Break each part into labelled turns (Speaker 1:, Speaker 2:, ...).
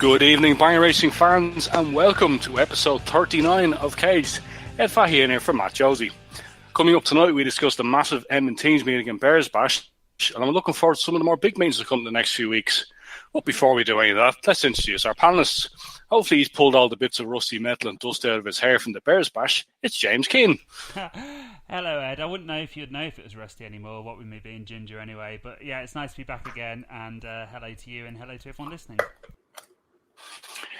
Speaker 1: Good evening, Bayern Racing fans, and welcome to episode 39 of Cage. Ed Fahey in here for Matt Josie. Coming up tonight, we discuss the massive Edmonton Teams meeting in Bears Bash, and I'm looking forward to some of the more big meetings to come in the next few weeks. But before we do any of that, let's introduce our panellists. Hopefully he's pulled all the bits of rusty metal and dust out of his hair from the Bears Bash. It's James Keane.
Speaker 2: Hello, Ed. I wouldn't know if you'd know if it was rusty anymore, what with me being ginger anyway. But yeah, it's nice to be back again, and hello to you and hello to everyone listening.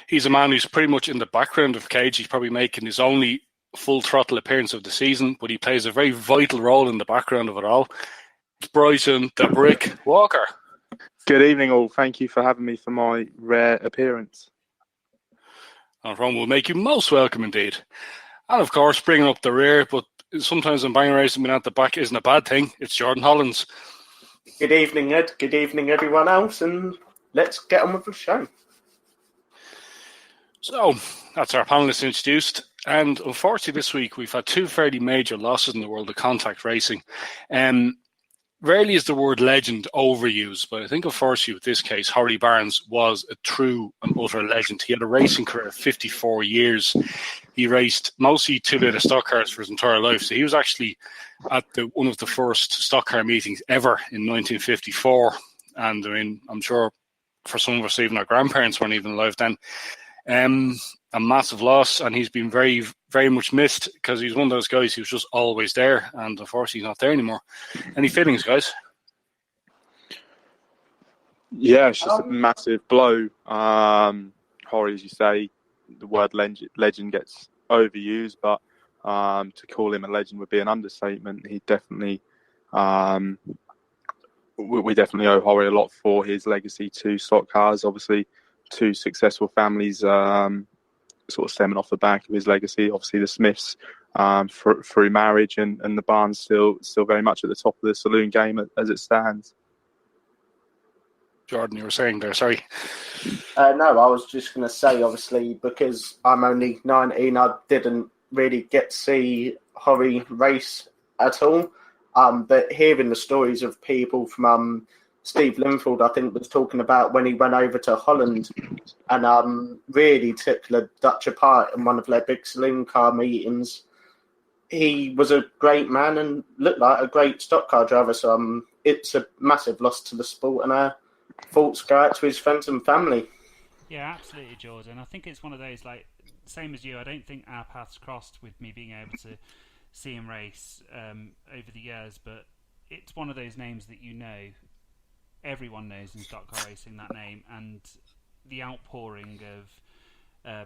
Speaker 1: He's a man who's pretty much in the background of Cage. He's probably making his only full throttle appearance of the season, but he plays a very vital role in the background of it all. It's Bryson the Brick Walker.
Speaker 3: Good evening, all. Thank you for having me for my rare appearance.
Speaker 1: And Ron will make you most welcome indeed. And of course, bringing up the rear, but sometimes in Bayern Racing, being at the back isn't a bad thing. It's Jordan Hollins.
Speaker 4: Good evening, Ed. Good evening, everyone else, and let's get on with the show.
Speaker 1: So, that's our panellists introduced. And unfortunately, this week we've had two fairly major losses in the world of contact racing. Rarely is the word legend overused, but I think unfortunately with this case, Harry Barnes was a true and utter legend. He had a racing career of 54 years. He raced mostly two-litre stock cars for his entire life. So he was actually at one of the first stock car meetings ever in 1954. And I mean, I'm sure for some of us, even our grandparents weren't even alive then. A massive loss, and he's been very, very much missed because he's one of those guys who's just always there, and unfortunately he's not there anymore. Any feelings, guys?
Speaker 3: Yeah, it's just a massive blow. Horry, as you say, the word legend gets overused, but to call him a legend would be an understatement. He definitely, we definitely owe Horry a lot for his legacy to stock cars. Obviously, two successful families sort of stemming off the back of his legacy. Obviously, the Smiths through marriage, and the Barnes still very much at the top of the saloon game as it stands.
Speaker 1: Jordan, you were saying there, sorry.
Speaker 4: No, I was just going to say, obviously, because I'm only 19, I didn't really get to see Horry race at all. But hearing the stories of people from Steve Linfield, I think, was talking about when he went over to Holland and really took the Dutch apart in one of their big saloon car meetings. He was a great man and looked like a great stock car driver. So it's a massive loss to the sport, and thoughts go out to his friends and family.
Speaker 2: Yeah, absolutely, Jordan. I think it's one of those, like, same as you, I don't think our paths crossed with me being able to see him race over the years, but it's one of those names that you know. Everyone knows in stock car racing that name, and the outpouring of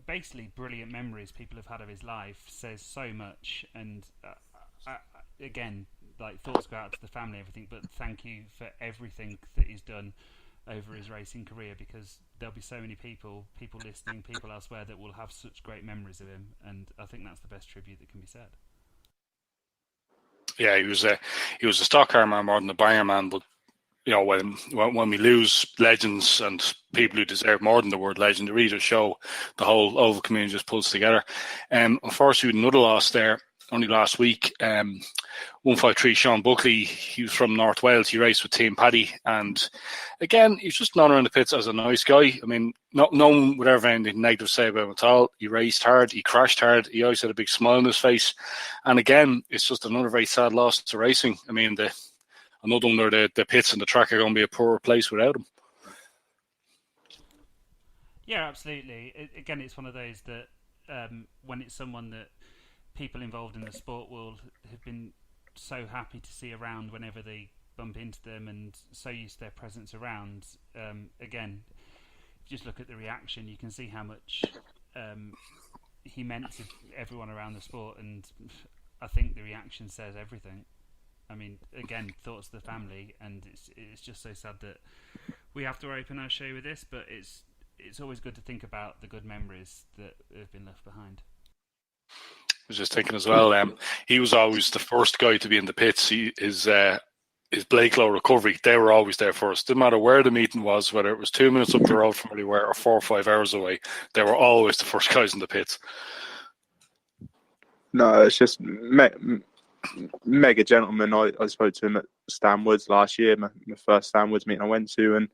Speaker 2: basically brilliant memories people have had of his life says so much. And again, like, thoughts go out to the family, everything. But thank you for everything that he's done over his racing career, because there'll be so many people listening, people elsewhere that will have such great memories of him. And I think that's the best tribute that can be said.
Speaker 1: Yeah, he was a stock car man more than a Bayern man, but. You know, when we lose legends and people who deserve more than the word legend, the really show the whole Oval community just pulls together. Unfortunately, another loss there only last week. 153 Sean Buckley, he was from North Wales. He raced with Team Paddy, and again, he's just known around the pits as a nice guy. I mean, no one would ever have anything negative to say about him at all. He raced hard, he crashed hard, he always had a big smile on his face. And again, it's just another very sad loss to racing. I mean, another one where the pits and the track are going to be a poorer place without him.
Speaker 2: Yeah, absolutely. Again, it's one of those that when it's someone that people involved in the sport will have been so happy to see around whenever they bump into them, and so used to their presence around. Again, if you just look at the reaction, you can see how much he meant to everyone around the sport, and I think the reaction says everything. I mean, again, thoughts to the family, and it's just so sad that we have to open our show with this, but it's always good to think about the good memories that have been left behind.
Speaker 1: I was just thinking as well, he was always the first guy to be in the pits. His Blakelow recovery, they were always there first. Didn't matter where the meeting was, whether it was 2 minutes up the road from where they were or 4 or 5 hours away, they were always the first guys in the pits.
Speaker 3: No, it's just mega gentleman. I spoke to him at Stan Woods last year, my first Stan Woods meeting I went to, and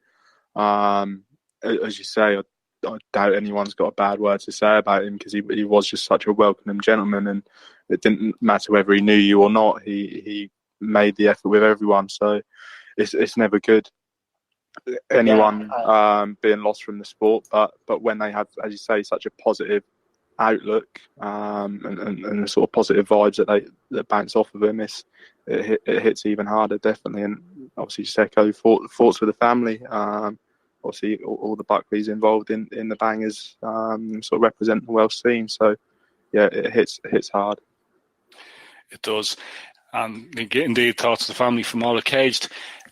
Speaker 3: as you say, I doubt anyone's got a bad word to say about him, because he was just such a welcoming gentleman, and it didn't matter whether he knew you or not. He made the effort with everyone, so it's never good, anyone being lost from the sport. But when they have, as you say, such a positive outlook, and the sort of positive vibes that bounce off of him, it hits even harder, definitely. And obviously, just echo thoughts with the family. Obviously, all the Buckleys involved in the Bangers, sort of represent the Welsh team. So yeah, it hits hard.
Speaker 1: It does. And indeed, thoughts to the family from all caged.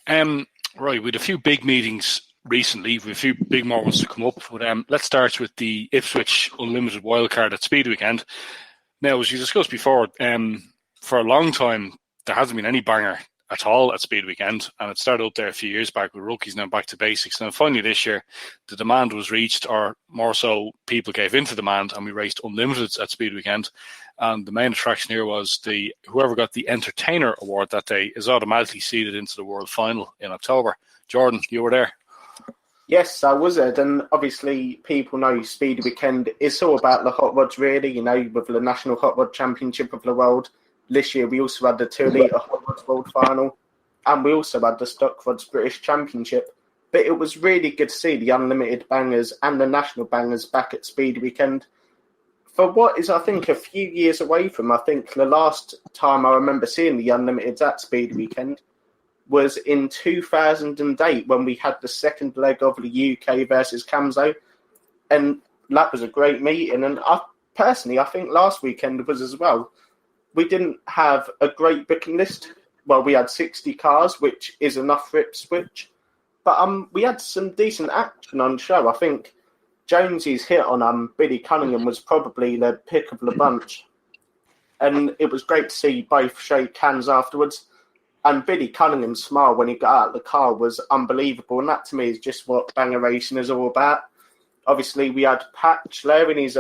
Speaker 1: Right, we had a few big meetings recently, with a few big more ones to come up. But let's start with the Ipswich Unlimited wildcard at Speed Weekend. Now, as you discussed before, for a long time, there hasn't been any banger at all at Speed Weekend, and it started up there a few years back with rookies, now back to basics. And finally this year, the demand was reached, or more so, people gave into demand, and we raced Unlimiteds at Speed Weekend. And the main attraction here was whoever got the Entertainer Award that day is automatically seeded into the World Final in October. Jordan, you were there.
Speaker 4: Yes, I was it, and obviously people know Speed Weekend is all about the hot rods, really. You know, with the National Hot Rod Championship of the World. This year we also had the 2 Litre Hot Rods World Final, and we also had the Stock Rods British Championship. But it was really good to see the Unlimited Bangers and the National Bangers back at Speed Weekend. For what is, I think, a few years away from, I think the last time I remember seeing the Unlimiteds at Speed Weekend was in 2008, when we had the second leg of the UK versus Camso. And that was a great meeting. And I think last weekend was as well. We didn't have a great booking list. Well, we had 60 cars, which is enough for Ipswich. But we had some decent action on show. I think Jonesy's hit on Billy Cunningham was probably the pick of the bunch. And it was great to see both shake hands afterwards. And Billy Cunningham's smile when he got out of the car was unbelievable. And that, to me, is just what banger racing is all about. Obviously, we had Patch there in his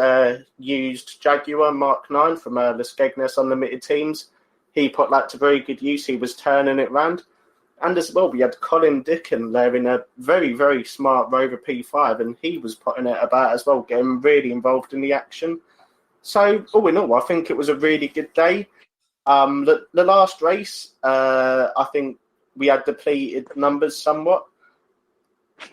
Speaker 4: used Jaguar Mark 9 from the Skegness Unlimited teams. He put that to very good use. He was turning it round. And as well, we had Colin Dickin there in a very, very smart Rover P5, and he was putting it about as well, getting really involved in the action. So, all in all, I think it was a really good day. The last race, I think we had depleted numbers somewhat.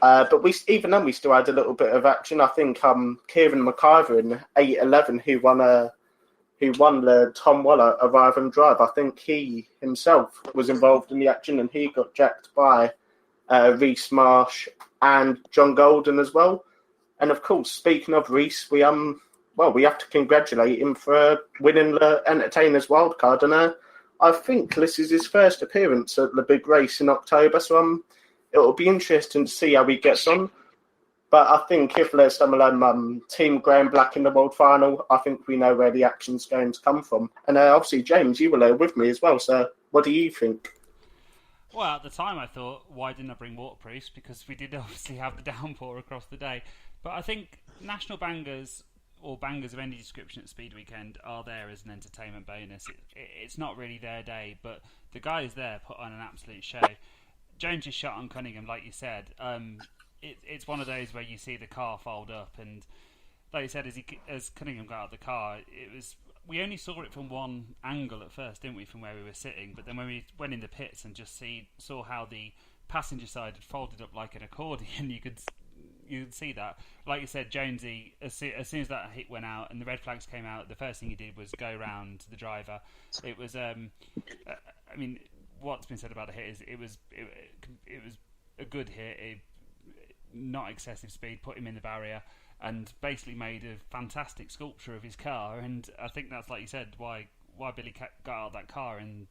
Speaker 4: But even then, we still had a little bit of action. I think Kieran McIver in 811, who won the Tom Waller Arrive and Drive, I think he himself was involved in the action, and he got jacked by Reese Marsh and John Golden as well. And of course, speaking of Reese, we have to congratulate him for winning the Entertainers wildcard, and I think this is his first appearance at the big race in October. So it'll be interesting to see how he gets on. But I think if there's some of them Team Graham Black in the World Final, I think we know where the action's going to come from. And obviously, James, you were there with me as well. So what do you think?
Speaker 2: Well, at the time I thought, why didn't I bring waterproofs? Because we did obviously have the downpour across the day. But I think national bangers, or bangers of any description at Speed Weekend, are there as an entertainment bonus. It's not really their day, but the guys there put on an absolute show. Jones's shot on Cunningham, like you said, it's one of those where you see the car fold up, and like you said, as Cunningham got out of the car, we only saw it from one angle at first, didn't we, from where we were sitting? But then when we went in the pits and just saw how the passenger side had folded up like an accordion, you could see that. Like you said, Jonesy, as soon as that hit went out and the red flags came out, the first thing he did was go round to the driver. It was, I mean, what's been said about the hit is it was a good hit, not excessive speed, put him in the barrier, and basically made a fantastic sculpture of his car. And I think that's, like you said, why Billy got out of that car and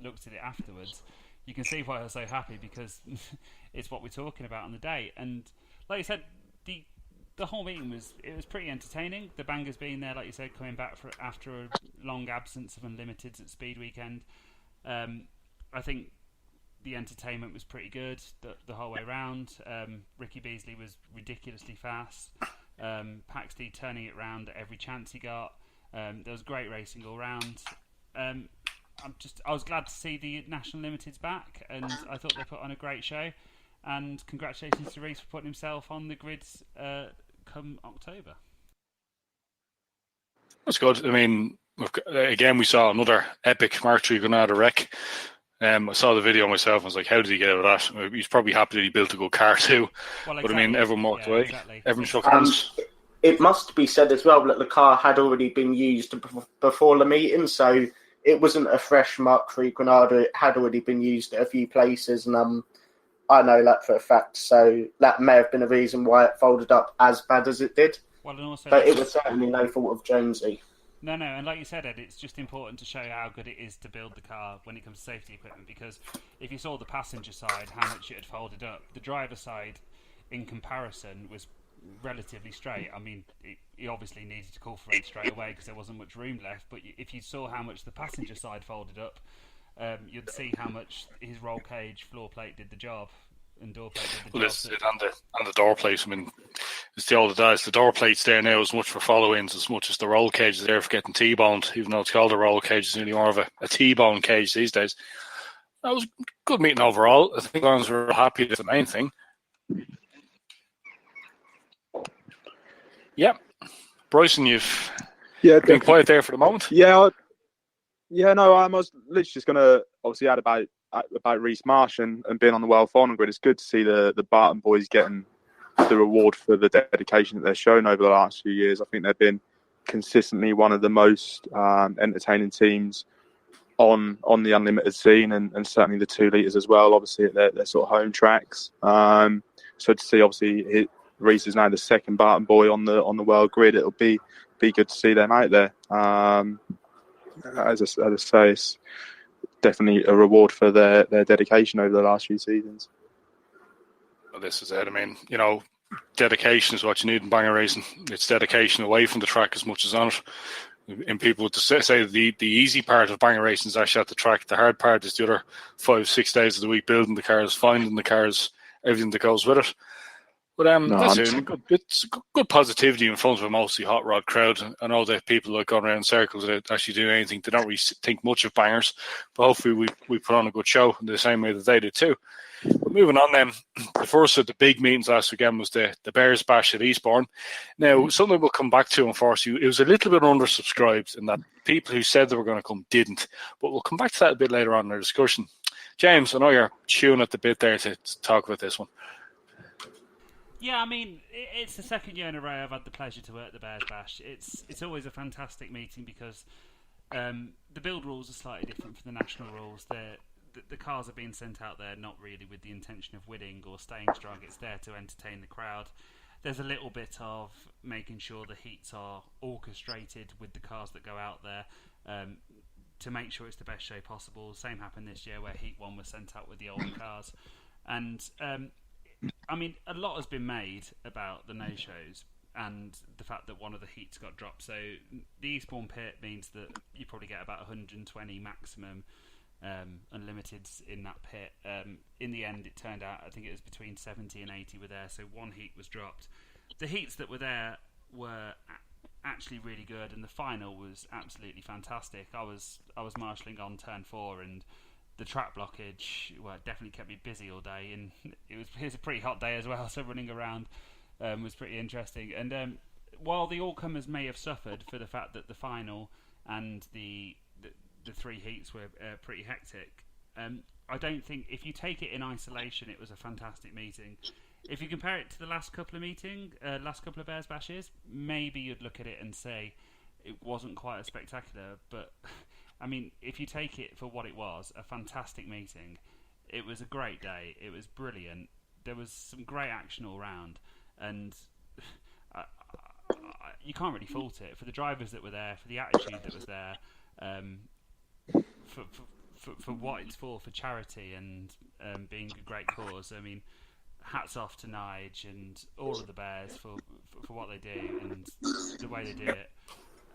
Speaker 2: looked at it afterwards. You can see why I was so happy, because it's what we're talking about on the day. And like you said, the whole meeting was pretty entertaining. The bangers being there, like you said, coming back after a long absence of Unlimiteds at Speed Weekend. I think the entertainment was pretty good the whole way round. Ricky Beasley was ridiculously fast. Paxty turning it round at every chance he got. There was great racing all round. I was glad to see the National Limiteds back, and I thought they put on a great show. and congratulations to Reese for putting himself on the grids come October.
Speaker 1: That's good. I mean, again, we saw another epic Mark III Granada wreck. I saw the video myself and was like, how did he get out of that? He's probably happy that he built a good car too.
Speaker 2: Well, exactly.
Speaker 1: But I mean, everyone walked away.
Speaker 2: Exactly.
Speaker 1: Everyone shook hands.
Speaker 4: It must be said as well that the car had already been used before the meeting, so it wasn't a fresh Mark III Granada. It had already been used at a few places, and I know that for a fact. So that may have been a reason why it folded up as bad as it did.
Speaker 2: Well, and also,
Speaker 4: but it was certainly no fault of Jonesy.
Speaker 2: No, and like you said, Ed, it's just important to show how good it is to build the car when it comes to safety equipment, because if you saw the passenger side, how much it had folded up, the driver side, in comparison, was relatively straight. I mean, he obviously needed to call for it straight away because there wasn't much room left, but if you saw how much the passenger side folded up, you'd see how much his roll cage floor plate did the job. And door plate did the job.
Speaker 1: And the door plate. I mean, it's the old days. The door plate's there now as much for follow-ins as much as the roll cage is there for getting T-boned, even though it's called a roll cage. It's nearly more of a T-bone cage these days. That was a good meeting overall. I think we were happy. That's the main thing. Yeah. Bryson, you've been quiet there for the moment.
Speaker 3: Yeah, no, I was literally just going to obviously add about Reese Marsh and being on the World Final Grid. It's good to see the Barton boys getting the reward for the dedication that they've shown over the last few years. I think they've been consistently one of the most entertaining teams on the unlimited scene, and certainly the 2 litres as well, obviously at their sort of home tracks. So to see, obviously, Reese is now the second Barton boy on the World Grid. It'll be good to see them out there. As I say, it's definitely a reward for their dedication over the last few seasons.
Speaker 1: Well, this is it. I mean, dedication is what you need in banger racing. It's dedication away from the track as much as on it. And people would say the easy part of banger racing is actually at the track. The hard part is the other 5-6 days of the week, building the cars, finding the cars, everything that goes with it. But that's it. It's good positivity in front of a mostly hot rod crowd. I know that people are going around in circles that actually do anything. They don't really think much of bangers, but hopefully we put on a good show in the same way that they did too. But moving on then, the first of the big meetings last weekend was the Bears Bash at Eastbourne. Now, something we'll come back to, unfortunately, it was a little bit undersubscribed in that people who said they were going to come didn't. But we'll come back to that a bit later on in our discussion. James, I know you're chewing at the bit there to talk about this one.
Speaker 2: Yeah, I mean, it's the second year in a row I've had the pleasure to work the Bears Bash. It's always a fantastic meeting because the build rules are slightly different from the national rules. The cars are being sent out there not really with the intention of winning or staying strong. It's there to entertain the crowd. There's a little bit of making sure the heats are orchestrated with the cars that go out there to make sure it's the best show possible. Same happened this year where Heat 1 was sent out with the older cars. And I mean, a lot has been made about the no-shows and the fact that one of the heats got dropped. So the Eastbourne pit means that you probably get about 120 maximum unlimiteds in that pit. In the end, it turned out, I think it was between 70 and 80 were there, so one heat was dropped. The heats that were there were actually really good, and the final was absolutely fantastic. I was marshalling on turn 4, and the track blockage, well, it definitely kept me busy all day, and it was a pretty hot day as well, so running around was pretty interesting. And while the all-comers may have suffered for the fact that the final and the 3 heats were pretty hectic, I don't think, if you take it in isolation, it was a fantastic meeting. If you compare it to the last couple of Bears Bashes, maybe you'd look at it and say it wasn't quite as spectacular, but I mean, if you take it for what it was, a fantastic meeting, it was a great day, it was brilliant, there was some great action all round, and you can't really fault it. For the drivers that were there, for the attitude that was there, for what it's for charity and being a great cause. I mean, hats off to Nige and all of the Bears for what they do and the way they do it.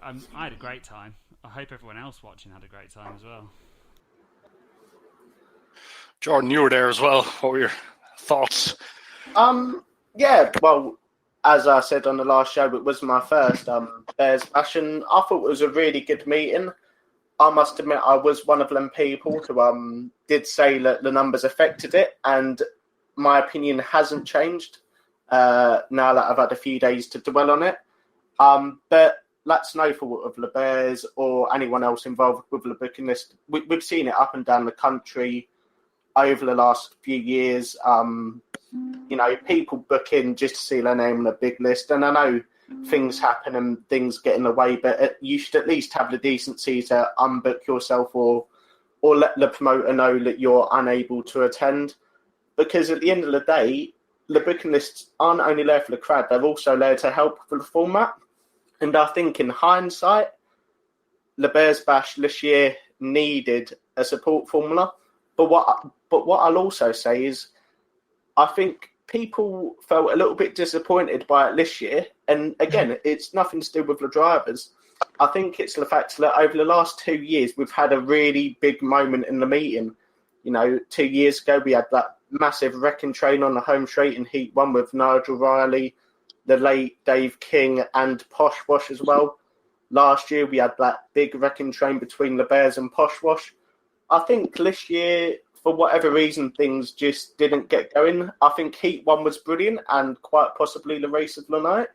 Speaker 2: I had a great time. I hope everyone else watching had a great time as well.
Speaker 1: Jordan, you were there as well. What were your thoughts?
Speaker 4: Yeah, well, as I said on the last show, it was my first Bears Bash, and I thought it was a really good meeting. I must admit, I was one of them people who did say that the numbers affected it, and my opinion hasn't changed now that I've had a few days to dwell on it. But let's know for what of Le Bears or anyone else involved with the booking list. We've seen it up and down the country over the last few years. People book in just to see their name on a big list. And I know things happen and things get in the way, but you should at least have the decency to unbook yourself or let the promoter know that you're unable to attend. Because at the end of the day, the booking lists aren't only there for the crowd, they're also there to help with the format. And I think in hindsight, the Bears Bash this year needed a support formula. But what I'll also say is, I think people felt a little bit disappointed by it this year. And again, it's nothing to do with the drivers. I think it's the fact that over the last 2 years, we've had a really big moment in the meeting. 2 years ago, we had that massive wrecking train on the home straight in Heat 1 with Nigel Riley, the late Dave King, and Posh Wash as well. Last year, we had that big wrecking train between the Bears and Posh Wash. I think this year, for whatever reason, things just didn't get going. I think Heat 1 was brilliant and quite possibly the race of the night.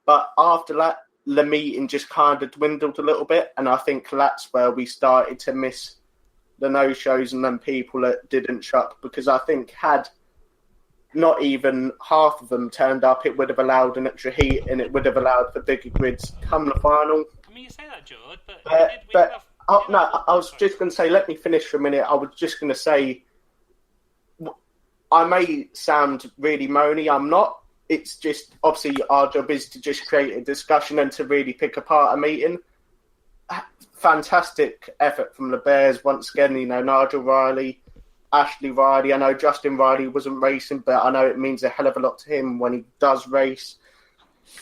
Speaker 4: But after that, the meeting just kind of dwindled a little bit. And I think that's where we started to miss the no-shows and then people that didn't show up. Because I think had not even half of them turned up, it would have allowed an extra heat and it would have allowed the bigger grids come the final.
Speaker 2: I mean, you say that, George, but
Speaker 4: I was just going to say, let me finish for a minute. I was just going to say, I may sound really moany. I'm not. It's just, obviously, our job is to just create a discussion and to really pick apart a meeting. Fantastic effort from the Bears. Once again, Nigel Riley, Ashley Riley. I know Justin Riley wasn't racing, but I know it means a hell of a lot to him when he does race.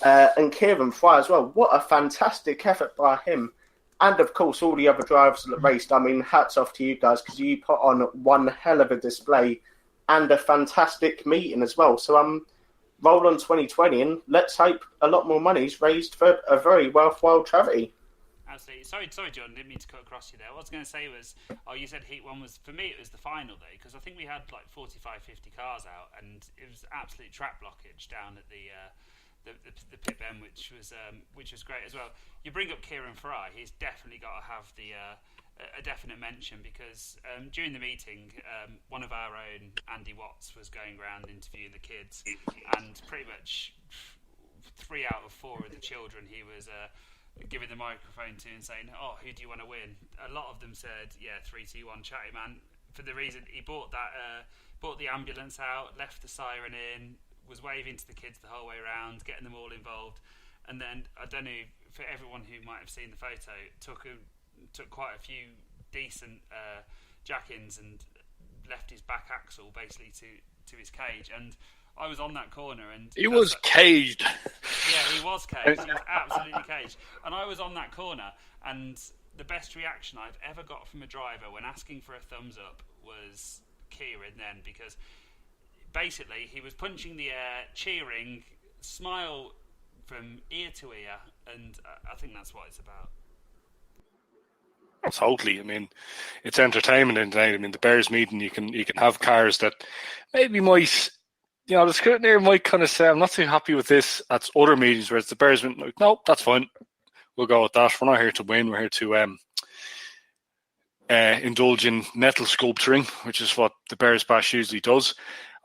Speaker 4: And Kieran Fry as well. What a fantastic effort by him. And, of course, all the other drivers that raced. I mean, hats off to you guys because you put on one hell of a display and a fantastic meeting as well. So roll on 2020 and let's hope a lot more money is raised for a very worthwhile charity.
Speaker 2: Absolutely. Sorry, John. Didn't mean to cut across you there. What I was going to say was, you said Heat 1 was, for me, it was the final day because I think we had like 45, 50 cars out and it was absolute track blockage down at the pit end, which was great as well. You bring up Kieran Fry. He's definitely got to have a definite mention because during the meeting, one of our own, Andy Watts, was going around interviewing the kids, and pretty much 3 out of 4 of the children he was giving the microphone to and saying, "Oh, who do you want to win?" A lot of them said, "Yeah, 3, 2, 1, Chatty Man." For the reason he bought the ambulance out, left the siren in, was waving to the kids the whole way around, getting them all involved, and then I don't know, for everyone who might have seen the photo, took quite a few decent jack-ins and left his back axle basically to his cage. And I was on that corner, and
Speaker 1: he was caged.
Speaker 2: Yeah, he was caged. He was absolutely caged. And I was on that corner, and the best reaction I've ever got from a driver when asking for a thumbs up was Kieran then, because basically he was punching the air, cheering, smile from ear to ear, and I think that's what it's about.
Speaker 1: Totally. I mean, it's entertainment in tonight. I mean, the Bears meeting, you can have cars that maybe might, the scrutineer might kind of say, "I'm not too happy with this." That's other meetings where it's the Bears meeting, like, "No, that's fine. We'll go with that. We're not here to win. We're here to indulge in metal sculpturing," which is what the Bears Bash usually does.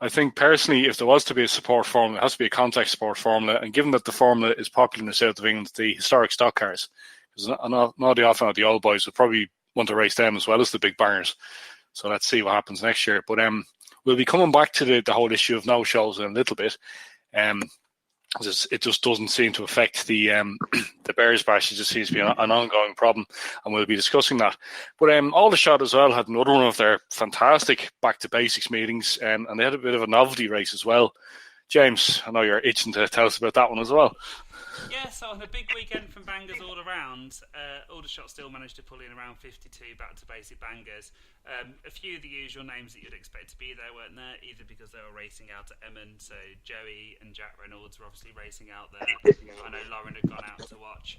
Speaker 1: I think personally, if there was to be a support formula, it has to be a contact support formula. And given that the formula is popular in the south of England, the historic stock cars, because not often the old boys would probably want to race them as well as the big bangers. So let's see what happens next year. But we'll be coming back to the whole issue of no-shows in a little bit. It just doesn't seem to affect the Bears Bash. It just seems to be an ongoing problem, and we'll be discussing that. But Aldershot as well had another one of their fantastic back-to-basics meetings, and they had a bit of a novelty race as well. James, I know you're itching to tell us about that one as well.
Speaker 2: Yeah, so on a big weekend from bangers all around, Aldershot still managed to pull in around 52 back-to-basic bangers. A few of the usual names that you'd expect to be there weren't there, either because they were racing out at Emmon, so Joey and Jack Reynolds were obviously racing out there. I know Lauren had gone out to watch.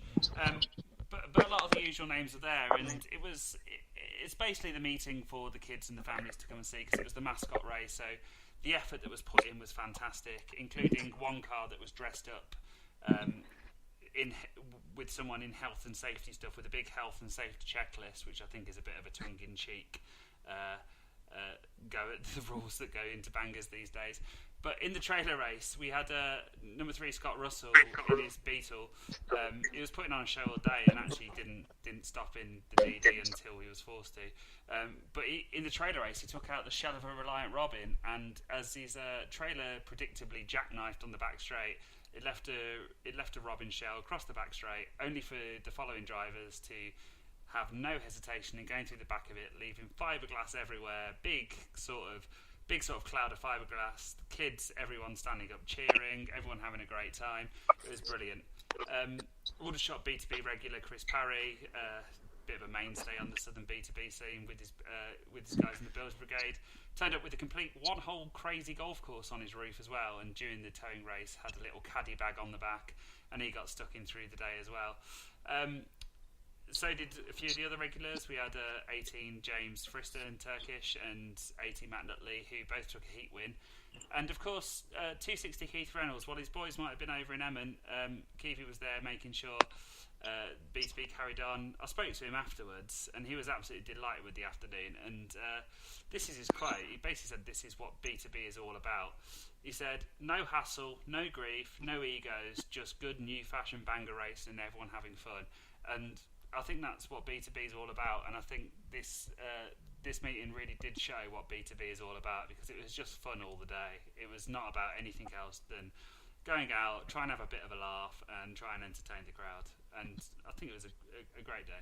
Speaker 2: But a lot of the usual names are there, and it's basically the meeting for the kids and the families to come and see, because it was the mascot race, so the effort that was put in was fantastic, including one car that was dressed up with someone in health and safety stuff, with a big health and safety checklist, which I think is a bit of a tongue-in-cheek go at the rules that go into bangers these days. But in the trailer race, we had number 3 Scott Russell in his Beetle. He was putting on a show all day and actually didn't stop in the DD until he was forced to. But in the trailer race, he took out the shell of a Reliant Robin, and as his trailer predictably jackknifed on the back straight, it left a Robin shell across the back straight, only for the following drivers to have no hesitation in going through the back of it, leaving fiberglass everywhere, big sort of cloud of fiberglass, kids, everyone standing up cheering, everyone having a great time. It was brilliant. Aldershot B2B regular Chris Parry, bit of a mainstay on the southern B2B scene with his guys in the Bilge Brigade, turned up with a complete one-hole crazy golf course on his roof as well, and during the towing race had a little caddy bag on the back, and he got stuck in through the day as well. So did a few of the other regulars. We had 18 James Friston, Turkish, and 18 Matt Nutley, who both took a heat win. And of course, 260 Keith Reynolds. While his boys might have been over in Emmon, Keithy was there making sure B2B carried on. I spoke to him afterwards, and he was absolutely delighted with the afternoon. And this is his quote. He basically said, "This is what B2B is all about." He said, "No hassle, no grief, no egos, just good new-fashioned banger race and everyone having fun." And I think that's what B2B is all about, and I think this meeting really did show what B2B is all about, because it was just fun all the day. It was not about anything else than going out, try and have a bit of a laugh, and try and entertain the crowd. And I think it was a great day.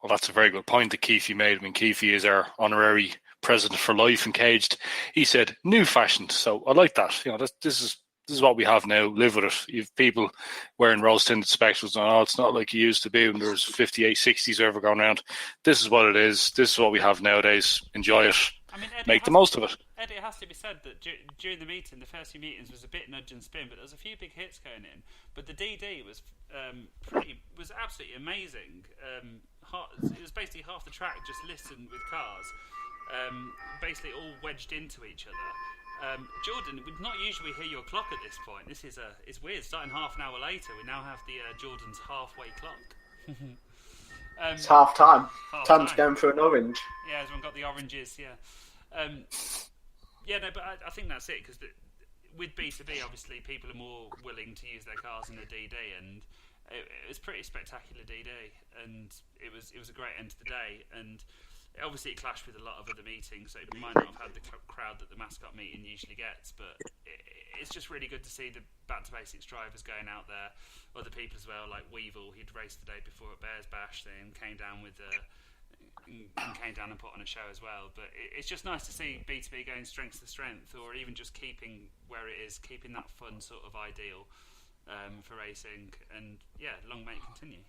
Speaker 1: Well, that's a very good point that Keithy made. I mean, Keithy is our honorary president for life in Caged. He said new fashioned, so I like that. You know, this is what we have now. Live with it. You have people wearing rose-tinted spectacles and all. It's not like it used to be when there was 58, 60s ever going around. This is what it is. This is what we have nowadays. Enjoy it.
Speaker 2: I mean, Eddie,
Speaker 1: make the most of it.
Speaker 2: Eddie, it has to be said that during the meeting, the first few meetings was a bit nudge and spin, but there was a few big hits going in. But the DD was was absolutely amazing. It was basically half the track just littered with cars, basically all wedged into each other. Jordan, we'd not usually hear your clock at this point. This is it's weird. Starting half an hour later, we now have the Jordan's halfway clock.
Speaker 4: It's half time. Time's going for an orange.
Speaker 2: Yeah, everyone got the oranges. Yeah, no, but I think that's it, because with B2B, obviously, people are more willing to use their cars in the DD, and it was pretty spectacular DD, and it was a great end to the day, and obviously it clashed with a lot of other meetings, so we might not have had the crowd that the mascot meeting usually gets, but it's just really good to see the back to basics drivers going out there. Other people as well, like Weevil, he'd raced the day before at Bears Bash, then came down and put on a show as well. But it's just nice to see B2B going strength to strength, or even just keeping where it is, keeping that fun sort of ideal for racing. And yeah, long may it continue.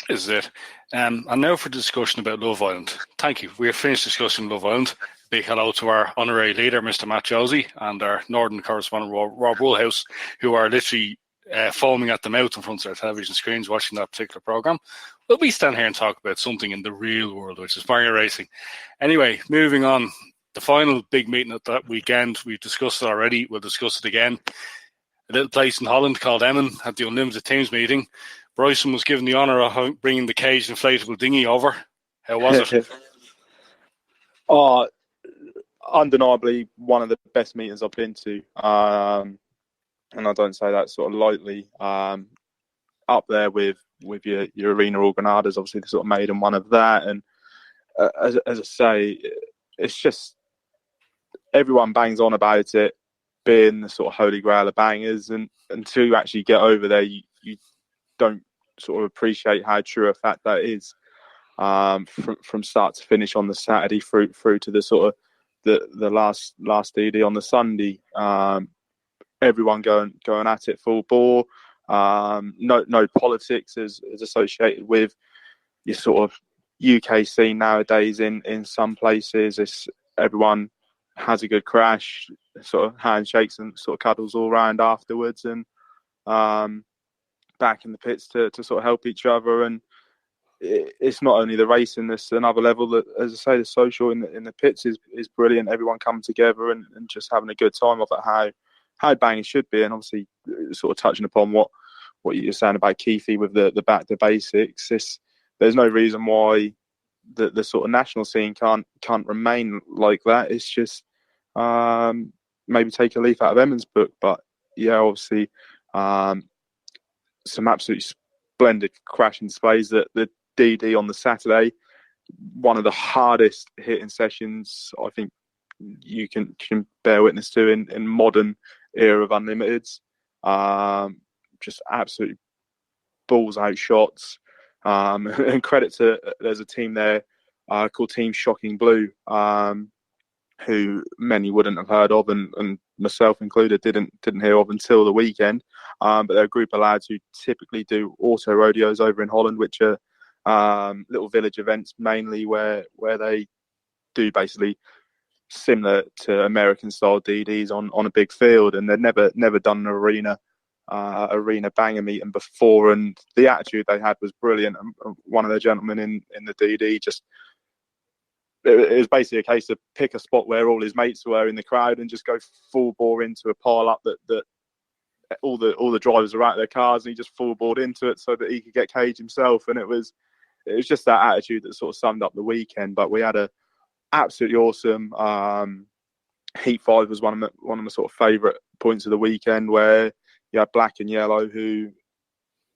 Speaker 1: Is it? And now for the discussion about Love Island. Thank you. We have finished discussing Love Island. Big hello to our honorary leader, Mr. Matt Josie, and our Northern correspondent, Rob Woolhouse, who are literally foaming at the mouth in front of their television screens watching that particular programme. But we stand here and talk about something in the real world, which is Banger Racing. Anyway, moving on. The final big meeting at that weekend, we've discussed it already. We'll discuss it again. A little place in Holland called Emmon had the Unlimited Teams meeting. Bryson was given the honour of bringing the caged inflatable dinghy over. How was it?
Speaker 3: Undeniably one of the best meetings I've been to. And I don't say that sort of lightly. Up there with your arena organadas, obviously the sort of maiden one of that. And as I say, it's just everyone bangs on about it being the sort of holy grail of bangers. And until you actually get over there, you don't sort of appreciate how true a fact that is. From start to finish on the Saturday through to the sort of the last DD on the Sunday. Everyone going at it full bore. No politics is associated with your sort of UK scene nowadays. In some places, it's everyone has a good crash, sort of handshakes and sort of cuddles all around afterwards, and back in the pits to sort of help each other. And it's not only the racing, there's another level that, as I say, the social in the pits is brilliant. Everyone coming together and just having a good time of it, how banging should be. And obviously sort of touching upon what you're saying about Keithy with the back to basics, there's no reason why the sort of national scene can't remain like that. It's just maybe take a leaf out of Emmons' book. But yeah, obviously some absolutely splendid crashing displays. That the DD on the Saturday, one of the hardest hitting sessions I think you can bear witness to in modern era of Unlimiteds. Just absolutely balls out shots. And credit to, there's a team there called Team Shocking Blue, who many wouldn't have heard of, and myself included didn't hear of until the weekend. But they're a group of lads who typically do auto rodeos over in Holland, which are little village events mainly where they do basically similar to American style DDs on a big field, and they'd never done an arena banger meeting before, and the attitude they had was brilliant. And one of the gentlemen in the DD just, it was basically a case of pick a spot where all his mates were in the crowd and just go full bore into a pile up that all the drivers were out of their cars, and he just full bored into it so that he could get cage himself. And it was just that attitude that sort of summed up the weekend. But we had a absolutely awesome Heat 5 was one of my sort of favourite points of the weekend, where you had Black and Yellow, who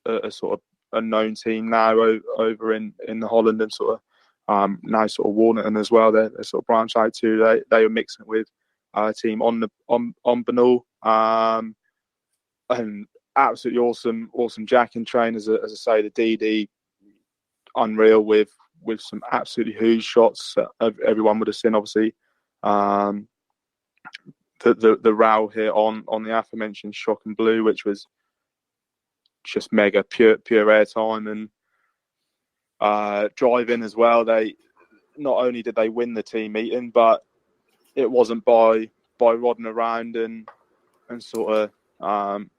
Speaker 3: are a sort of a known team now over in the Holland, and sort of now sort of Warnerton as well. They're sort of branched out too. They were mixing it with a team on Banal, and absolutely awesome jacking train. As I say, the DD unreal with some absolutely huge shots that everyone would have seen. Obviously, the row here on the aforementioned Shock and Blue, which was just mega pure airtime, and driving as well. They not only did they win the team meeting, but it wasn't by rodding around and sort of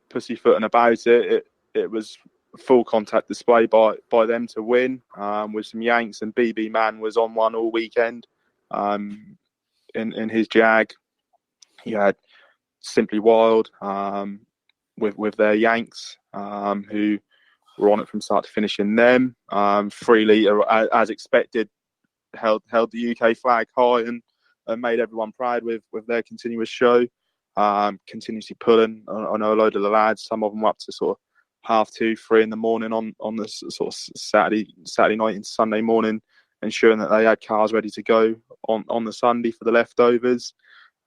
Speaker 3: pussyfooting about it. It was full contact display by them to win, with some Yanks, and BB Man was on one all weekend in his Jag. You had Simply Wild with their Yanks, who were on it from start to finish in them. 3 litre, as expected, held the UK flag high and made everyone proud with their continuous show. Continuously pulling. I know a load of the lads, some of them were up to sort of 2:30, 3 in the morning on the sort of Saturday night and Sunday morning, ensuring that they had cars ready to go on the Sunday for the leftovers.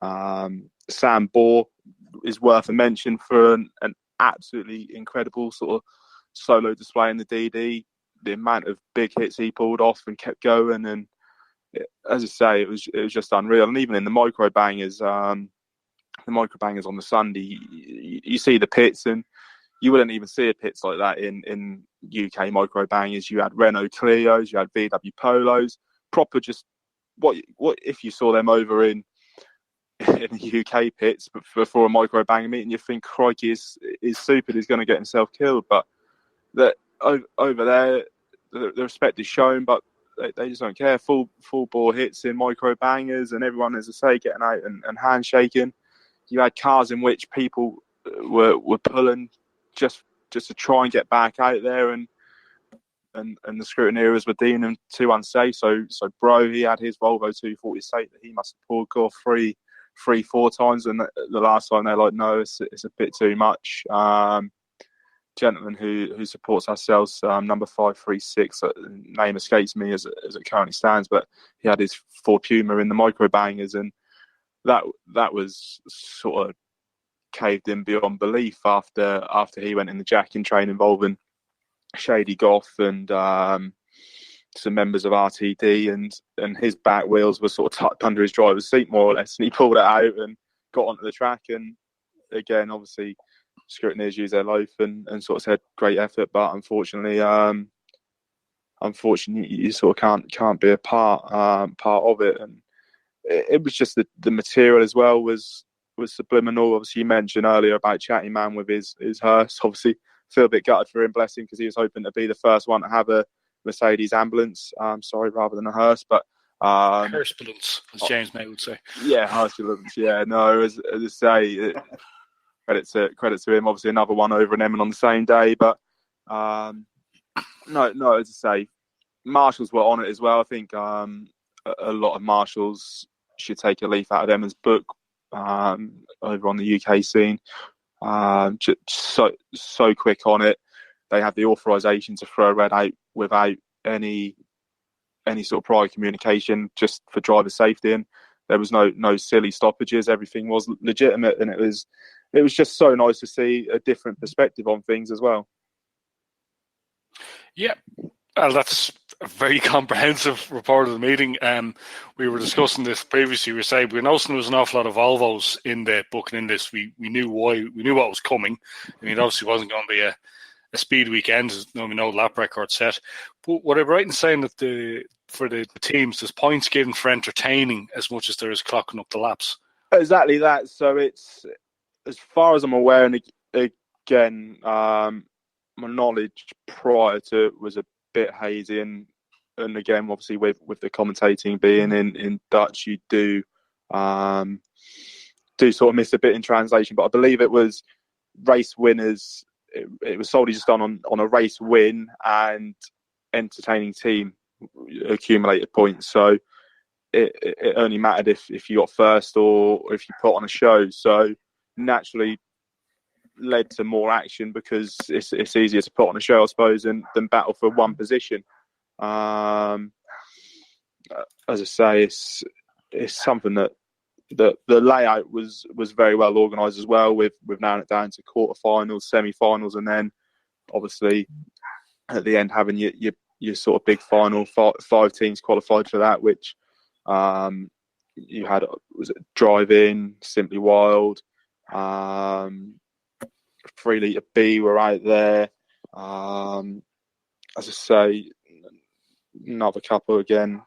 Speaker 3: Sam Bohr is worth a mention for an absolutely incredible sort of solo display in the DD. The amount of big hits he pulled off and kept going, and as I say, it was just unreal. And even in the micro bangers on the Sunday, you see the pits, and you wouldn't even see a pits like that in UK micro bangers. You had Renault Clios, you had VW Polos, proper just what if you saw them over in the UK pits, but for a micro banger meeting, you think, crikey, is stupid, he's going to get himself killed. But that over there, the respect is shown, but they just don't care. Full bore hits in micro bangers, and everyone, as I say, getting out and handshaking. You had cars in which people were pulling just to try and get back out there, and the scrutineers were deeming them too unsafe. So Bro, he had his Volvo 240 Estate that he must have pulled off 3-4 times, and the last time they're like, no, it's a bit too much. Gentleman who supports ourselves, number 536, name escapes me as it currently stands, but he had his Ford Puma in the micro bangers, and that was sort of caved in beyond belief after he went in the jacking train involving Shady Goff and some members of RTD, and his back wheels were sort of tucked under his driver's seat more or less, and he pulled it out and got onto the track. And again, obviously, scrutineers used their loaf and sort of said great effort, but unfortunately you sort of can't be a part of it. And it was just the material as well was subliminal. Obviously, you mentioned earlier about Chatty Man with his hearse. Obviously, feel a bit gutted for him, bless him, because he was hoping to be the first one to have a Mercedes ambulance. Sorry, rather than a hearse, but
Speaker 1: Hearse-bulance, as James May would say.
Speaker 3: Yeah, hearse-bulance. Yeah, no, as I say, credit to him. Obviously, another one over in Emmen on the same day, but no, as I say, marshals were on it as well. I think a lot of marshals should take a leaf out of Emmen's book over on the UK scene. Just so quick on it. They have the authorization to throw a red out without any sort of prior communication, just for driver safety, and there was no silly stoppages. Everything was legitimate, and it was just so nice to see a different perspective on things as well.
Speaker 1: Yeah, well, that's a very comprehensive report of the meeting. We were discussing this previously. We said we noticed there was an awful lot of Volvos in the booking in this. We knew why. We knew what was coming. I mean, it obviously wasn't going to be a speed weekend. We know lap record set. But what I'm right in saying that for the teams, there's points given for entertaining as much as there is clocking up the laps.
Speaker 3: Exactly that. So it's, as far as I'm aware, and again, my knowledge prior to it was a bit hazy, and again, obviously with the commentating being in Dutch, you do sort of miss a bit in translation. But I believe it was race winners. It was solely just done on a race win and entertaining team accumulated points. So it only mattered if you got first or if you put on a show. So naturally led to more action because it's easier to put on a show, I suppose, than battle for one position. As I say, it's something that the layout was very well organised as well, with narrowing it down to quarterfinals, semi-finals, and then obviously at the end having your sort of big final. Five teams qualified for that, which you had, was it Drive-In, Simply Wild, 3 Litre B were out there. As I say, another couple again.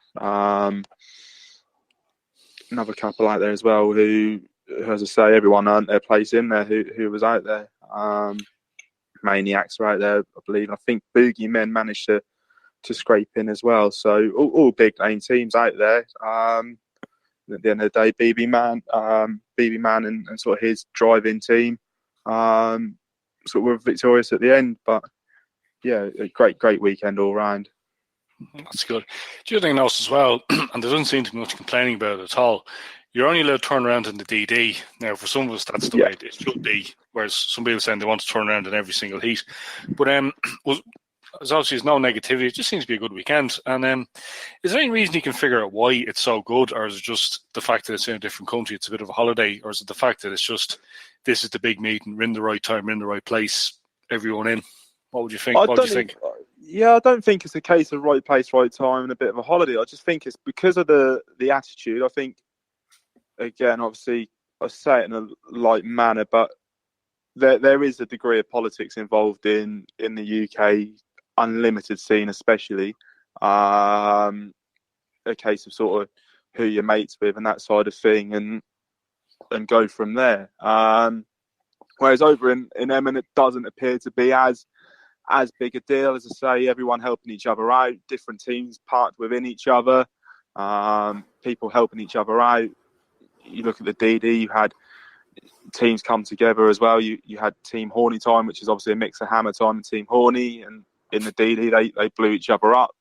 Speaker 3: Another couple out there as well who, as I say, everyone earned their place in there who was out there. Maniacs were out there, I believe. I think Boogie Men managed to scrape in as well. So all big name teams out there. At the end of the day, BB Man and sort of his drive-in team sort of were victorious at the end. But yeah, a great weekend all round.
Speaker 1: That's good. The other thing else as well, and there doesn't seem to be much complaining about it at all, you're only allowed to turn around in the DD. Now, for some of us, that's the way it should be, whereas some people are saying they want to turn around in every single heat. But there's obviously no negativity. It just seems to be a good weekend. And is there any reason you can figure out why it's so good, or is it just the fact that it's in a different country, it's a bit of a holiday, or is it the fact that it's just, this is the big meeting, we're in the right time, we're in the right place, everyone in? What would you think? What do you think?
Speaker 3: Yeah, I don't think it's a case of right place, right time and a bit of a holiday. I just think it's because of the attitude. I think, again, obviously, I say it in a light manner, but there is a degree of politics involved in the UK unlimited scene, especially. A case of sort of who you're mates with and that side of thing, and go from there. Whereas over in Emmen, it doesn't appear to be as big a deal. As I say, everyone helping each other out, different teams parked within each other, people helping each other out. You look at the DD, you had teams come together as well. You had Team Horny time, which is obviously a mix of Hammer time and Team Horny, and in the DD they blew each other up.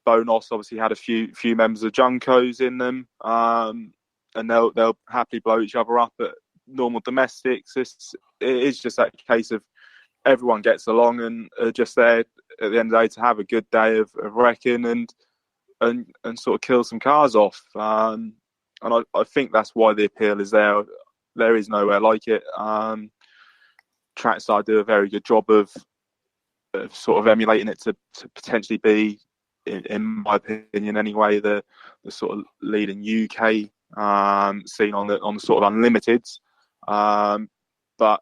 Speaker 3: Bonos obviously had a few members of Junkos in them, and they'll happily blow each other up at normal domestics. It is just that case of everyone gets along and are just there at the end of the day to have a good day of wrecking and sort of kill some cars off. And I think that's why the appeal is there. There is nowhere like it. Trackside do a very good job of sort of emulating it to potentially be, in my opinion anyway, the sort of leading UK scene on the sort of unlimiteds. But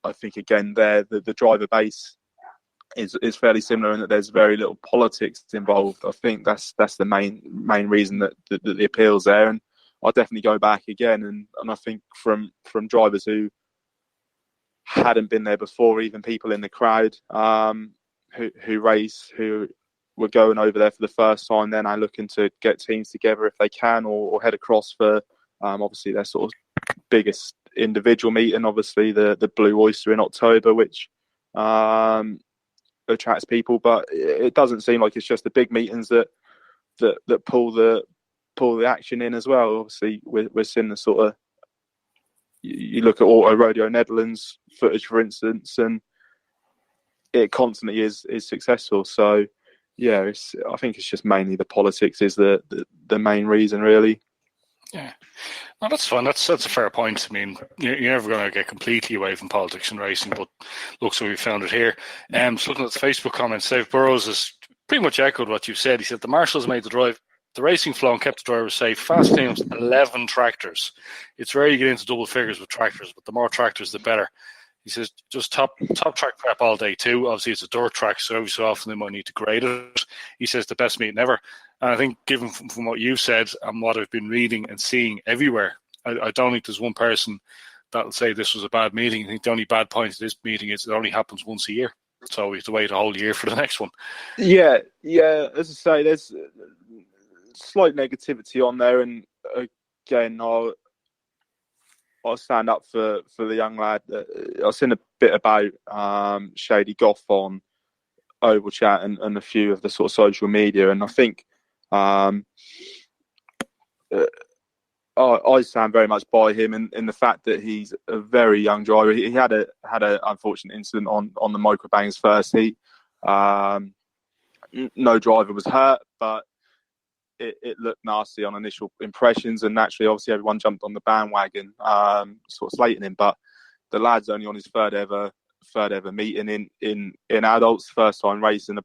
Speaker 3: I think again the driver base is fairly similar in that there's very little politics involved. I think that's the main reason that the appeal's there, and I'll definitely go back again. And I think from drivers who hadn't been there before, even people in the crowd who were going over there for the first time, then are looking to get teams together if they can, or head across for obviously their sort of biggest individual meeting, obviously the Blue Oyster in October, which attracts people. But it doesn't seem like it's just the big meetings that pull the action in as well. Obviously, we're seeing the sort of, you look at Auto Rodeo Netherlands footage, for instance, and it constantly is successful. So yeah, I think it's just mainly the politics is the main reason, really.
Speaker 1: Yeah, no, that's fine. That's a fair point. I mean, you're never going to get completely away from politics and racing, but looks like we found it here. Just looking at the Facebook comments, Dave Burrows has pretty much echoed what you said. He said the marshals made the racing flow and kept the drivers safe. Fast cleanups, 11 tractors. It's rare you get into double figures with tractors, but the more tractors, the better. He says just top track prep all day too. Obviously, it's a dirt track, so every so often they might need to grade it. He says the best meeting ever. And I think, given from what you've said and what I've been reading and seeing everywhere, I don't think there's one person that will say this was a bad meeting. I think the only bad point of this meeting is it only happens once a year. So we have to wait a whole year for the next one. Yeah.
Speaker 3: As I say, there's slight negativity on there. And again, I'll stand up for the young lad. I've seen a bit about Shady Goff on Oval Chat and a few of the sort of social media, and I think I stand very much by him in the fact that he's a very young driver. He had a unfortunate incident on the microbangs first. No driver was hurt, but it looked nasty on initial impressions, and naturally, obviously, everyone jumped on the bandwagon, sort of slating him. But the lad's only on his third ever meeting in adults, first time racing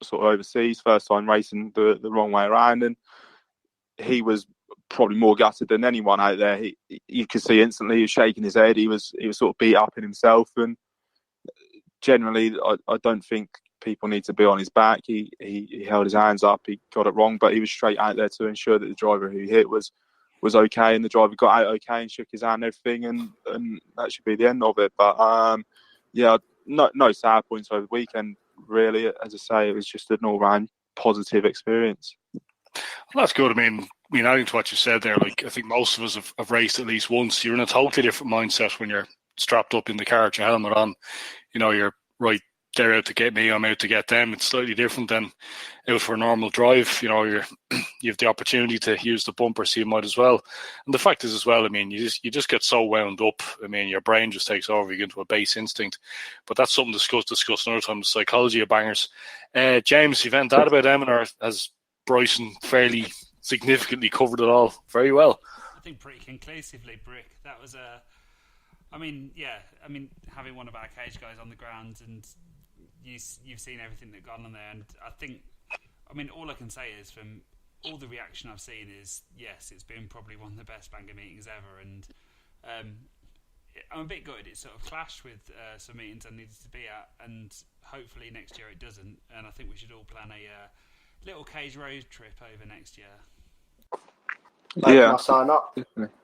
Speaker 3: sort of overseas, first time racing the wrong way around, and he was probably more gutted than anyone out there. You could see instantly he was shaking his head. He was sort of beat up in himself, and generally, I don't think people need to be on his back. He held his hands up. He got it wrong, but he was straight out there to ensure that the driver who he hit was okay, and the driver got out okay and shook his hand and everything, and that should be the end of it. But no sour points over the weekend, really. As I say, it was just an all-round positive experience.
Speaker 1: Well, that's good. I mean, adding to what you said there, like, I think most of us have raced at least once. You're in a totally different mindset when you're strapped up in the car with your helmet on. You're right, they're out to get me, I'm out to get them. It's slightly different than out for a normal drive. You have the opportunity to use the bumper, so you might as well. And the fact is as well, I mean, you just get so wound up. I mean, your brain just takes over. You get into a base instinct. But that's something discussed another time, the psychology of bangers. James, you've had that about them, or has Bryson fairly significantly covered it all very well?
Speaker 2: I think pretty conclusively, Brick. That was having one of our cage guys on the ground, and you've seen everything that gone on there, and all I can say is, from all the reaction I've seen, is yes, it's been probably one of the best banger meetings ever, and I'm a bit gutted it sort of clashed with some meetings I needed to be at, and hopefully next year it doesn't, and I think we should all plan a little cage road trip over next year.
Speaker 4: Can I sign up?
Speaker 3: Definitely.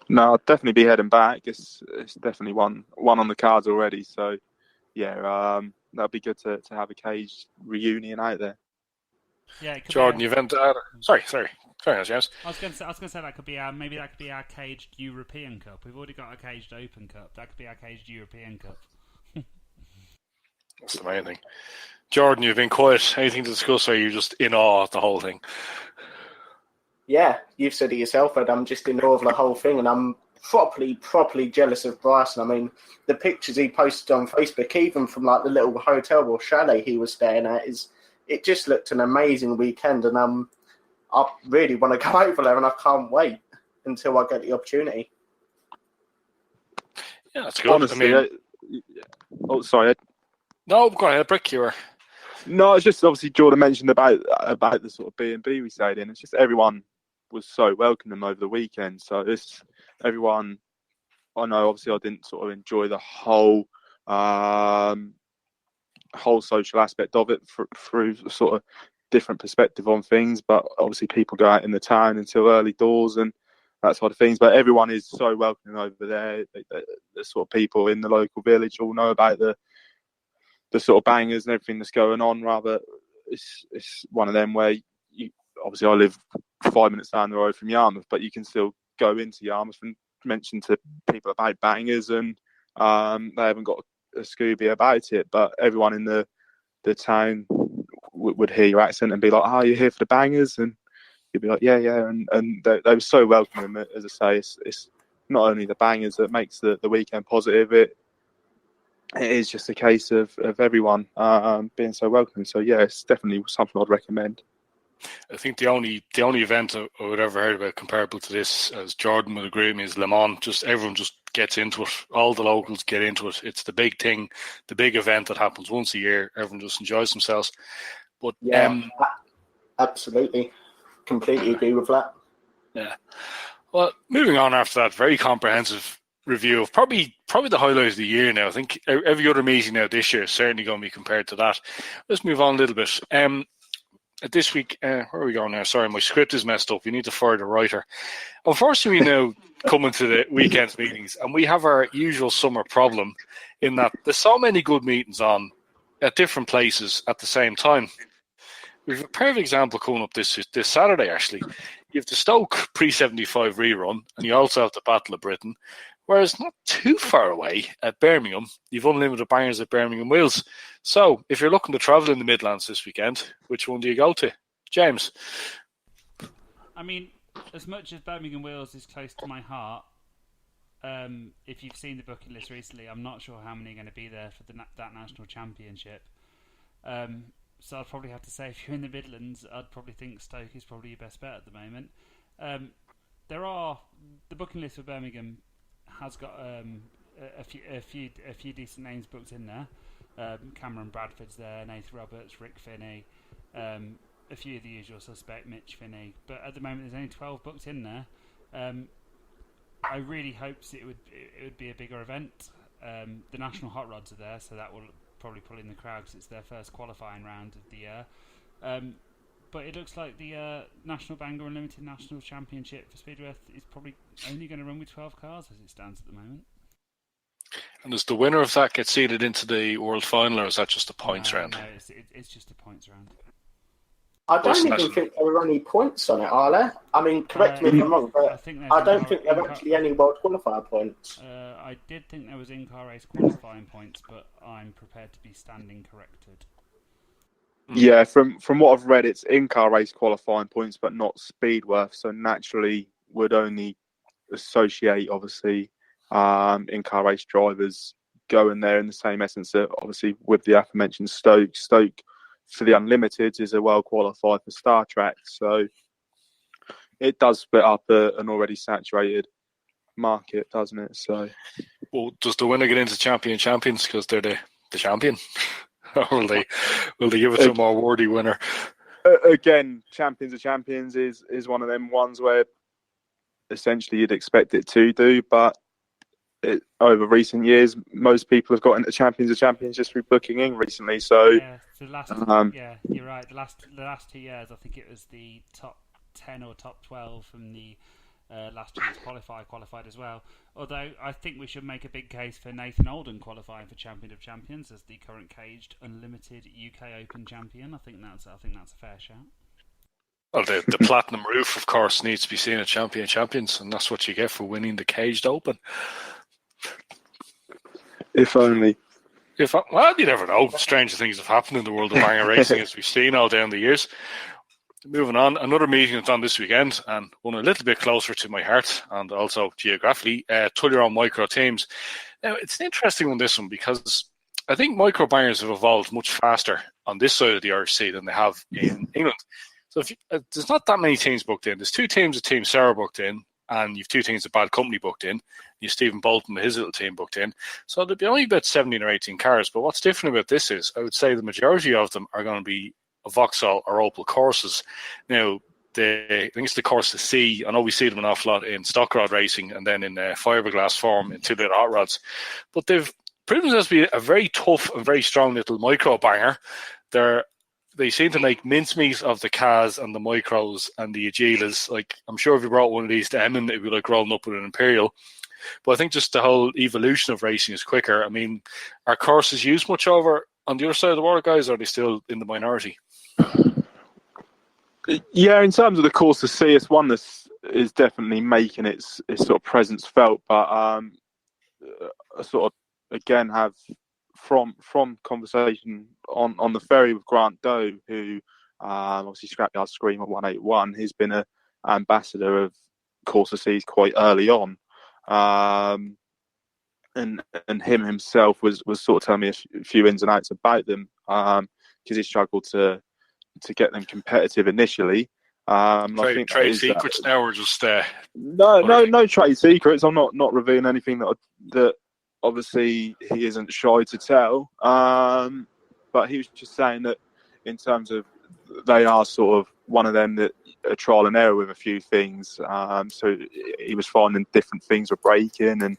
Speaker 3: No, I'll definitely be heading back. It's definitely one on the cards already. So yeah, that'd be good to have a cage reunion out there.
Speaker 2: Yeah,
Speaker 1: Jordan, you've entered. Sorry, James.
Speaker 2: I was going to say that could be our caged European Cup. We've already got a caged Open Cup. That could be our caged European Cup.
Speaker 1: That's the main thing. Jordan, you've been quiet. Anything to discuss, or are you just in awe of the whole thing?
Speaker 4: Yeah, you've said it yourself, Ed. I'm just in awe of the whole thing, and I'm properly jealous of Bryson. I mean, the pictures he posted on Facebook, even from like the little hotel or chalet he was staying at, it just looked an amazing weekend, and I really want to go over there, and I can't wait until I get the opportunity.
Speaker 1: Yeah, that's good.
Speaker 3: Honestly, sorry, Ed.
Speaker 1: No, go ahead, Brick. You were.
Speaker 3: No, it's just obviously Jordan mentioned about the sort of B&B we stayed in. It's just everyone was so welcoming over the weekend. So everyone, I know obviously I didn't sort of enjoy the whole social aspect of it through sort of different perspective on things, but obviously people go out in the town until early doors, and that side of things. But everyone is so welcoming over there. The sort of people in the local village all know about the sort of bangers and everything that's going on. Rather, it's one of them where obviously I live 5 minutes down the road from Yarmouth, but you can still go into Yarmouth and mention to people about bangers, and they haven't got a Scooby about it. But everyone in the town would hear your accent and be like, "Oh, you're here for the bangers?" And you'd be like, "Yeah, yeah." And they were so welcoming. As I say, it's not only the bangers that makes the weekend positive. It is just a case of everyone being so welcoming. So yeah, it's definitely something I'd recommend.
Speaker 1: I think the only event I would ever heard about comparable to this, as Jordan would agree with me, is Le Mans. Just everyone just gets into it. All the locals get into it. It's the big thing, the big event that happens once a year. Everyone just enjoys themselves. But
Speaker 4: absolutely, completely agree with that.
Speaker 1: Yeah. Well, moving on after that very comprehensive review of probably the highlight of the year now. I think every other meeting now this year is certainly going to be compared to that. Let's move on a little bit. This week, where are we going now? Sorry, my script is messed up. You need to fire the writer. Unfortunately, we now come into the weekend's meetings, and we have our usual summer problem in that there's so many good meetings on at different places at the same time. We have a perfect example coming up this Saturday, actually. You have the Stoke pre-75 rerun, and you also have the Battle of Britain. Whereas not too far away at Birmingham, you've unlimited bangers at Birmingham Wheels. So if you're looking to travel in the Midlands this weekend, which one do you go to? James?
Speaker 2: I mean, as much as Birmingham Wheels is close to my heart, if you've seen the booking list recently, I'm not sure how many are going to be there for that national championship. So I'd probably have to say, if you're in the Midlands, I'd probably think Stoke is probably your best bet at the moment. The booking list for Birmingham has got a few decent names booked in there. Cameron Bradford's there, Nathan Roberts, Rick Finney, a few of the usual suspects, Mitch Finney. But at the moment, there's only 12 booked in there. I really hoped it would be a bigger event. The National Hot Rods are there, so that will probably pull in the crowd because it's their first qualifying round of the year. But it looks like the National Bangor Unlimited National Championship for Speedworth is probably only going to run with 12 cars as it stands at the moment.
Speaker 1: And does the winner of that get seeded into the World Final, or is that just a points round?
Speaker 2: No, it's just a points round.
Speaker 4: I don't even think there are any points on it, are there? I mean, correct me if I'm wrong, but I don't think there are actually any World Qualifier points.
Speaker 2: I did think there was in-car race qualifying points, but I'm prepared to be standing corrected.
Speaker 3: Yeah, from what I've read, it's in-car race qualifying points, but not Speedworth. So naturally, would only associate, obviously, in-car race drivers going there in the same essence that, obviously, with the aforementioned Stoke. Stoke, for the Unlimited, is a well qualified for Star Trek. So it does split up an already saturated market, doesn't it? So,
Speaker 1: well, does the winner get into champions because they're the champion? Or will they give it to a more worthy winner?
Speaker 3: Again, champions of champions is one of them ones where essentially you'd expect it to do, but over recent years, most people have got into champions of champions just through booking in recently. So
Speaker 2: yeah, you're right. The last 2 years, I think it was the top 10 or top 12 from the last year's qualified as well. Although I think we should make a big case for Nathan Olden qualifying for Champion of Champions as the current caged Unlimited UK Open champion. I think that's a fair shout.
Speaker 1: Well, the platinum roof, of course, needs to be seen at Champion of Champions, and that's what you get for winning the Caged Open.
Speaker 3: If only.
Speaker 1: Well, you never know. Stranger things have happened in the world of banger racing, as we've seen all down the years. Moving on, another meeting that's on this weekend, and one a little bit closer to my heart, and also geographically, Tullyron Micro Teams. Now, it's an interesting one, this one, because I think micro bangers have evolved much faster on this side of the Irish Sea than they have in England. So there's not that many teams booked in. There's two teams of Team Sarah booked in, and you've two teams of Bad Company booked in. You've Stephen Bolton with his little team booked in. So there'll be only about 17 or 18 cars. But what's different about this is, I would say the majority of them are going to be Vauxhall or Opel courses. Now, I think it's the course to see. I know we see them an awful lot in stock rod racing and then in fiberglass form in 2-litre hot rods. But they've proven themselves to be a very tough and very strong little micro banger. They're they seem to make mincemeat of the Kaz and the Micros and the Agilas. Like, I'm sure if you brought one of these to Emin, it'd be like rolling up with an Imperial. But I think just the whole evolution of racing is quicker. I mean, are courses used much over on the other side of the water, guys, or are they still in the minority?
Speaker 3: Yeah, in terms of the course to see, it's one that is definitely making its sort of presence felt. But I sort of again have from conversation on the ferry with Grant Doe, who obviously Scrapyard Screamer 181. He's been an ambassador of course to seas quite early on. And him himself was sort of telling me a few ins and outs about them because he struggled to get them competitive initially. I think
Speaker 1: trade secrets now, or just
Speaker 3: no trade secrets. I'm not revealing anything that obviously he isn't shy to tell. But he was just saying that in terms of they are sort of one of them that are trial and error with a few things. So he was finding different things were breaking, and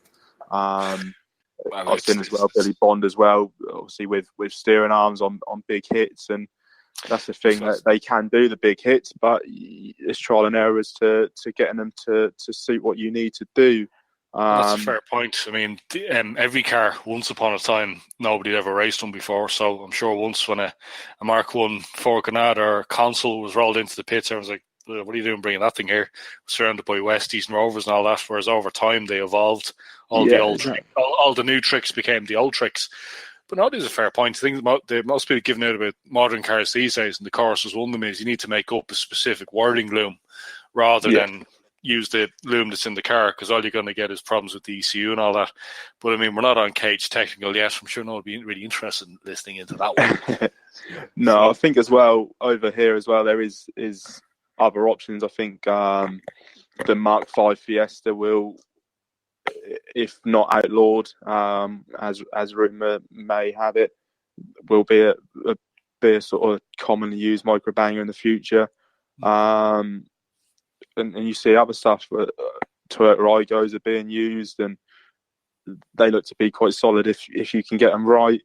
Speaker 3: I've seen as well Billy Bond as well, obviously with steering arms on big hits, and that's the thing that they can do the big hits, but it's trial and error as to getting them to suit what you need to do.
Speaker 1: That's a fair point. I mean, every car, once upon a time, nobody had ever raced one before. So I'm sure once when a Mark 1 Ford Granada or console was rolled into the pits, everyone's like, what are you doing bringing that thing here? Surrounded by Westies and Rovers and all that. Whereas over time, they evolved. The old tricks, all the new tricks became the old tricks. But no, it is a fair point. I think most people giving out about modern cars these days, and the Corus was one of them, is you need to make up a specific whirling loom rather than use the loom that's in the car, because all you're going to get is problems with the ECU and all that. But I mean, we're not on cage technical yet. I'm sure no one will be really interested in listening into that one.
Speaker 3: No, I think as well over here as well there is other options. I think the Mark 5 Fiesta will, if not outlawed, as rumour may have it, will be a sort of commonly used micro banger in the future. And you see other stuff, Toyota Aigos are being used, and they look to be quite solid if you can get them right.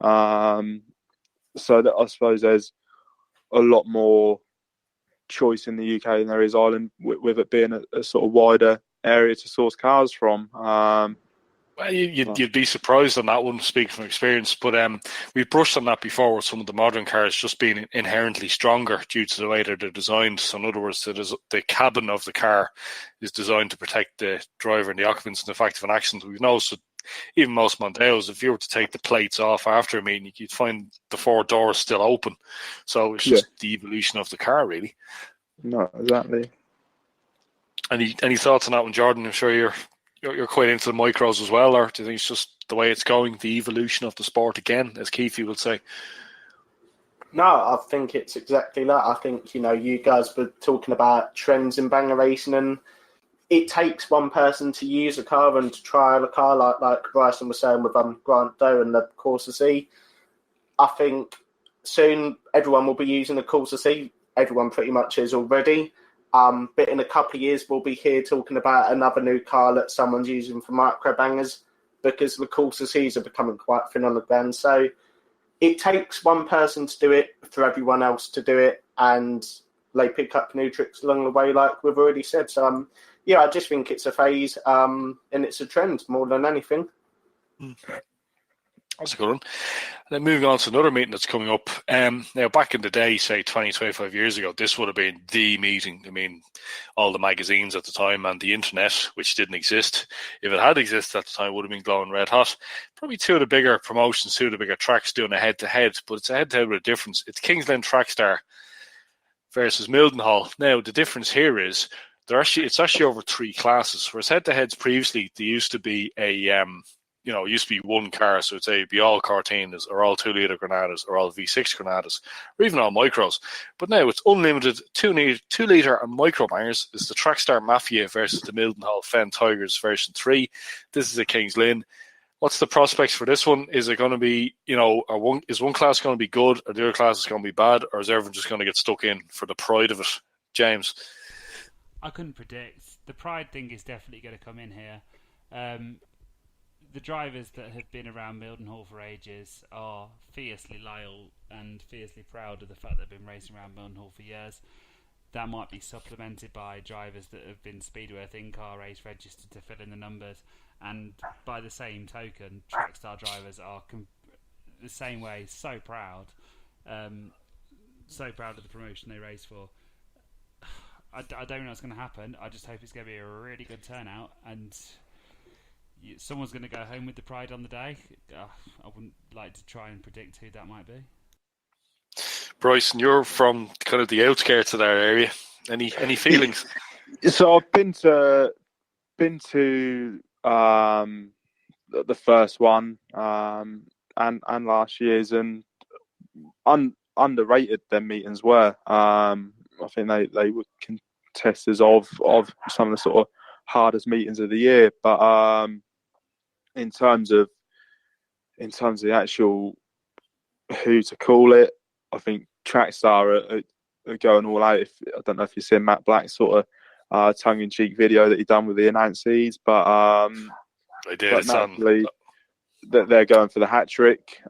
Speaker 3: So that I suppose there's a lot more choice in the UK than there is Ireland, with it being a sort of wider area to source cars from.
Speaker 1: Well, you'd be surprised on that one, speaking from experience. But we've brushed on that before with some of the modern cars just being inherently stronger due to the way that they're designed. So in other words, the cabin of the car is designed to protect the driver and the occupants in the fact of an accident. We've noticed that even most Mondeos, if you were to take the plates off after a meeting, you'd find the four doors still open. So it's just the evolution of the car, really.
Speaker 3: No, exactly.
Speaker 1: Any thoughts on that one, Jordan? I'm sure you're quite into the micros as well, or do you think it's just the way it's going, the evolution of the sport again, as Keefe would say?
Speaker 4: No, I think it's exactly that. I think, you guys were talking about trends in banger racing, and it takes one person to use a car and to trial a car, like Bryson was saying with Grant Doe and the Corsa C. I think soon everyone will be using the Corsa C. Everyone pretty much is already. But in a couple of years, we'll be here talking about another new car that someone's using for micro bangers, because the Corsa Cs are becoming quite thin on the ground. So it takes one person to do it for everyone else to do it, and they pick up new tricks along the way, like we've already said. So, I just think it's a phase, and it's a trend more than anything.
Speaker 1: That's a good one. And then moving on to another meeting that's coming up. Now, back in the day, say 20, 25 years ago, this would have been the meeting. I mean, all the magazines at the time and the internet, which didn't exist. If it had existed at the time, it would have been glowing red hot. Probably two of the bigger promotions, two of the bigger tracks doing a head-to-head, but it's a head-to-head with a difference. It's Kings Lynn Trackstar versus Mildenhall. Now, the difference here is it's actually over three classes. Whereas head-to-heads previously, there used to be it used to be one car, so it'd be all Cortinas or all 2-litre Granadas or all V6 Granadas or even all micros. But now it's unlimited 2-litre and micro bangers. It's the Trackstar Mafia versus the Mildenhall Fen Tigers version 3. This is at Kings Lynn. What's the prospects for this one? Is it going to be, is one class going to be good or the other class is going to be bad, or is everyone just going to get stuck in for the pride of it? James?
Speaker 2: I couldn't predict. The pride thing is definitely going to come in here. the drivers that have been around Mildenhall for ages are fiercely loyal and fiercely proud of the fact they've been racing around Mildenhall for years. That might be supplemented by drivers that have been Speedworth in-car race registered to fill in the numbers, and by the same token, Trackstar drivers are the same way so proud of the promotion they race for. I don't know what's going to happen. I just hope it's going to be a really good turnout, and someone's going to go home with the pride on the day. I wouldn't like to try and predict who that might be.
Speaker 1: Bryson, you're from kind of the outskirts of that area. Any feelings?
Speaker 3: So I've been to the first one and last year's, and underrated their meetings were. I think they were contesters of some of the sort of hardest meetings of the year. But in terms of the actual who to call it, I think Trackstar are going all out. I don't know if you've seen Matt Black's sort of tongue-in-cheek video that he done with the announcees, but I
Speaker 1: did.
Speaker 3: But naturally, they're going for the hat trick.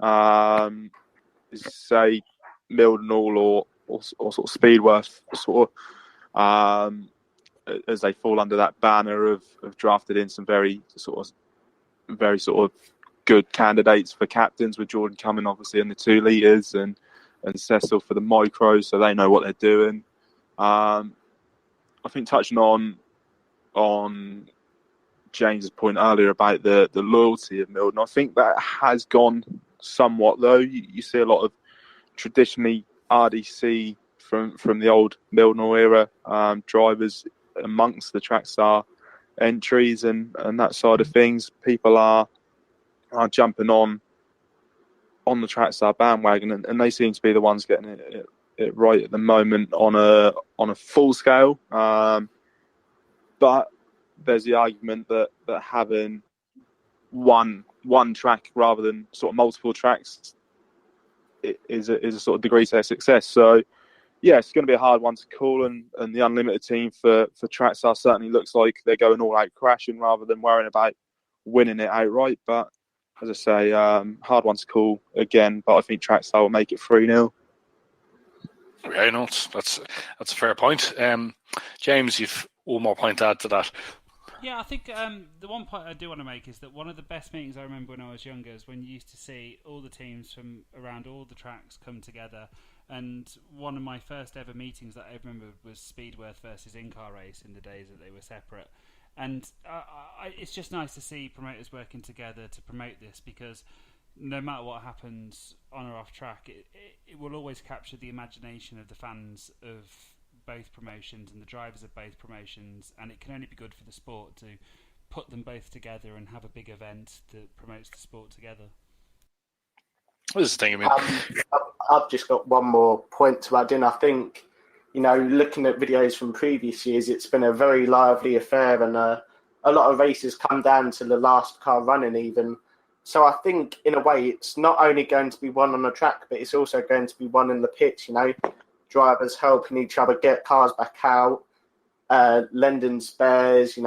Speaker 3: Say Mildenhall or sort of Speedworth, sort of as they fall under that banner of drafted in some very sort of good candidates for captains, with Jordan coming obviously in the 2 litres and Cecil for the micros, so they know what they're doing. I think touching on James's point earlier about the loyalty of Milden, I think that has gone somewhat, though. You see a lot of traditionally RDC from the old Mildenhall era drivers amongst the Trackstar entries and that side of things. People are jumping on the Trackstar bandwagon, and they seem to be the ones getting it right at the moment on a full scale. But there's the argument that having one track rather than sort of multiple tracks is a sort of degree to their success. So yeah, it's going to be a hard one to call, and the Unlimited team for Trackstar certainly looks like they're going all out crashing rather than worrying about winning it outright. But as I say, hard one to call again, but I think Trackstar will make it 3-0.
Speaker 1: Yeah, no, that's a fair point. James, you've one more point to add to that.
Speaker 2: Yeah, I think the one point I do want to make is that one of the best meetings I remember when I was younger is when you used to see all the teams from around all the tracks come together. And one of my first ever meetings that I remember was Speedworth versus in-car race in the days that they were separate. And it's just nice to see promoters working together to promote this, because no matter what happens on or off track, it will always capture the imagination of the fans of both promotions and the drivers of both promotions, and it can only be good for the sport to put them both together and have a big event that promotes the sport together.
Speaker 1: This is the thing, I mean,
Speaker 4: I've just got one more point to add in. I think, looking at videos from previous years, it's been a very lively affair, and a lot of races come down to the last car running even. So I think, in a way, it's not only going to be one on the track, but it's also going to be one in the pits, drivers helping each other get cars back out, lending spares,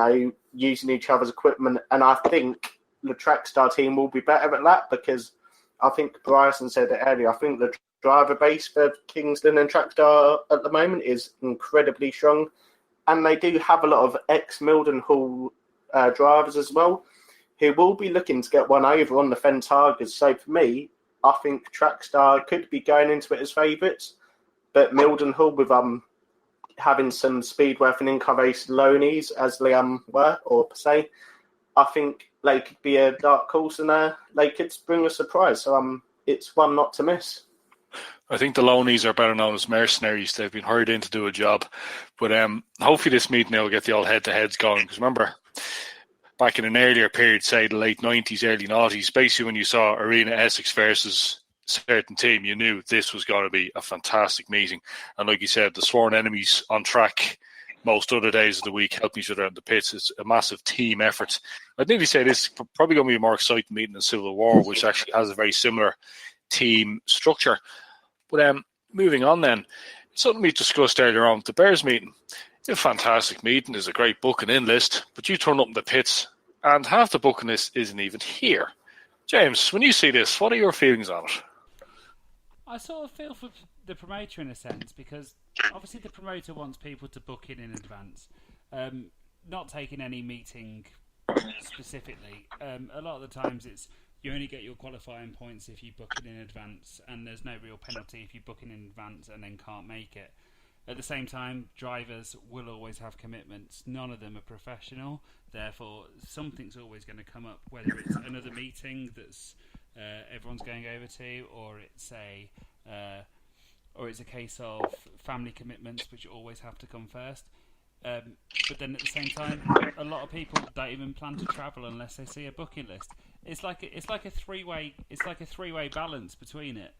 Speaker 4: using each other's equipment. And I think the Trackstar team will be better at that, because I think Bryson said it earlier, I think the driver base for Kingston and Trackstar at the moment is incredibly strong. And they do have a lot of ex-Mildenhall drivers as well, who will be looking to get one over on the Fen Tigers. So for me, I think Trackstar could be going into it as favourites. But Mildenhall, with having some Speedworth and in-car race loanies, as they were, or per se, I think they could be a dark horse, and they could bring a surprise. So it's one not to miss.
Speaker 1: I think the loanies are better known as mercenaries. They've been hired in to do a job. But hopefully this meeting will get the old head-to-heads going. Because remember, back in an earlier period, say the late 90s, early 90s, basically when you saw Arena Essex versus certain team, you knew this was going to be a fantastic meeting. And like you said, the sworn enemies on track most other days of the week, helping each other in the pits. It's a massive team effort. I'd nearly say this is probably going to be a more exciting meeting than Civil War, which actually has a very similar team structure. But moving on then, something we discussed earlier on with the Bears meeting. It's a fantastic meeting. There's a great booking in list, but you turn up in the pits and half the booking list isn't even here. James, when you see this, what are your feelings on it?
Speaker 2: I sort of feel for the promoter in a sense, because obviously the promoter wants people to book in advance. Not taking any meeting specifically. A lot of the times it's you only get your qualifying points if you book it in advance, and there's no real penalty if you book it in advance and then can't make it. At the same time, drivers will always have commitments. None of them are professional, therefore something's always going to come up, whether it's another meeting that's everyone's going over to, or it's a case of family commitments which always have to come first. But then at the same time, a lot of people don't even plan to travel unless they see a booking list. It's like a three-way balance between it.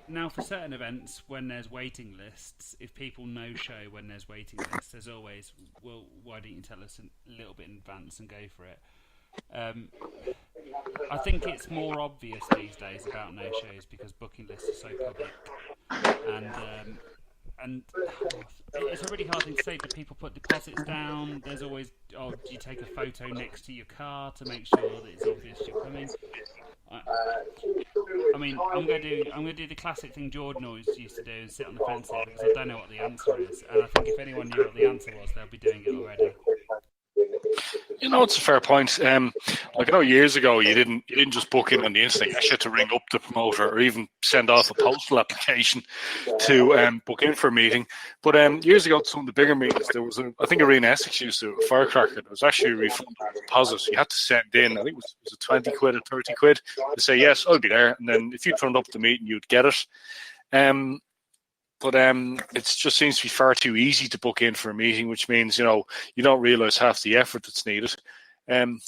Speaker 2: Now, for certain events, when there's waiting lists, if people no-show when there's waiting lists, there's always, well, why don't you tell us a little bit in advance and go for it? I think it's more obvious these days about no-shows because booking lists are so public. And it's a really hard thing to say. Do people put deposits down? There's always, do you take a photo next to your car to make sure that it's obvious you're coming? I mean, I'm going to do the classic thing Jordan always used to do and sit on the fence here because I don't know what the answer is. And I think if anyone knew what the answer was, they'll be doing it already.
Speaker 1: You know, it's a fair point. Like I know years ago, you didn't just book in on the instant. You actually had to ring up the promoter or even send off a postal application to book in for a meeting. But years ago, some of the bigger meetings, there was I think Arena Essex used to a firecracker. There was actually a refundable deposit. You had to send in, I think it was 20 quid or 30 quid to say yes, I'll be there. And then if you turned up at the meeting, you'd get it. But it just seems to be far too easy to book in for a meeting, which means, you don't realise half the effort that's needed.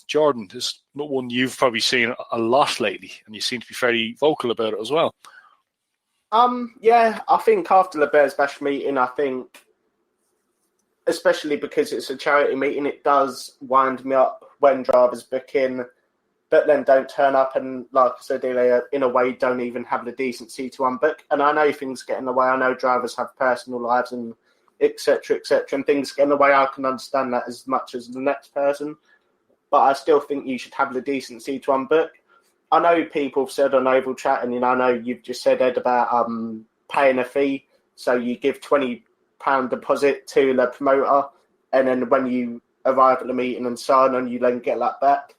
Speaker 1: Jordan, this is not one you've probably seen a lot lately, and you seem to be very vocal about it as well.
Speaker 4: Yeah, I think after the Bears Bash meeting, I think, especially because it's a charity meeting, it does wind me up when drivers book in, but then don't turn up and, like I said earlier, in a way don't even have the decency to unbook. And I know things get in the way. I know drivers have personal lives and et cetera, and things get in the way. I can understand that as much as the next person. But I still think you should have the decency to unbook. I know people have said on Oval Chat, and I know you've just said, Ed, about paying a fee. So you give £20 deposit to the promoter, and then when you arrive at the meeting and sign on, you then get that back.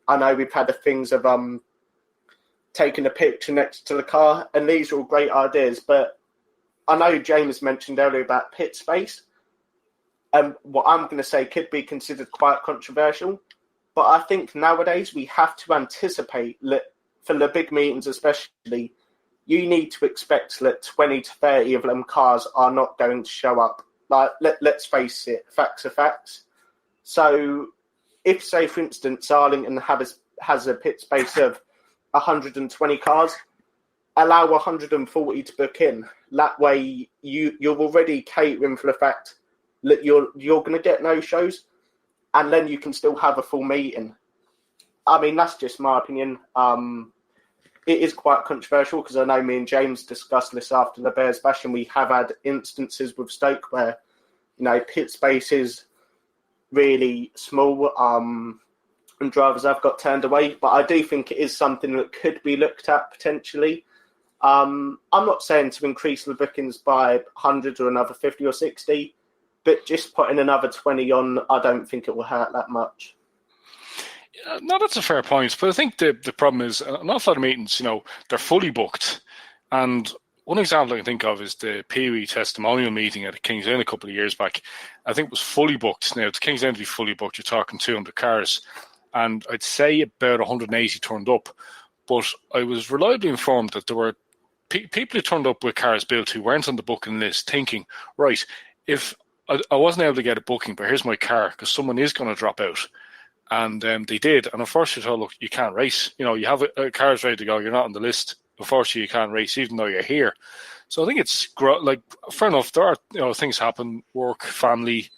Speaker 4: I know we've had the things of taking a picture next to the car, and these are all great ideas. But I know James mentioned earlier about pit space, and what I'm going to say could be considered quite controversial. But I think nowadays we have to anticipate that for the big meetings especially, you need to expect that 20 to 30 of them cars are not going to show up. Like, let's face it, facts are facts. So if, say, for instance, Arlington has a pit space of 120 cars, allow 140 to book in. That way, you're already catering for the fact that you're going to get no shows, and then you can still have a full meeting. I mean, that's just my opinion. It is quite controversial because I know me and James discussed this after the Bears Bash, and we have had instances with Stoke where, pit spaces really small, and drivers have got turned away. But I do think it is something that could be looked at potentially. I'm not saying to increase the bookings by 100 or another 50 or 60, but just putting another 20 on, I don't think it will hurt that much.
Speaker 1: Yeah, no, that's a fair point. But I think the problem is an awful lot of meetings, they're fully booked. And one example I can think of is the Pee-wee testimonial meeting at King's Lynn a couple of years back. I think it was fully booked. Now, to King's Lynn to be fully booked, you're talking 200 cars. And I'd say about 180 turned up. But I was reliably informed that there were people who turned up with cars built who weren't on the booking list thinking, right, if I wasn't able to get a booking, but here's my car because someone is going to drop out. And they did. And unfortunately, look, you can't race. You have a car's ready to go. You're not on the list. Unfortunately, you can't race even though you're here. So I think it's fair enough. There are things happen, work, family,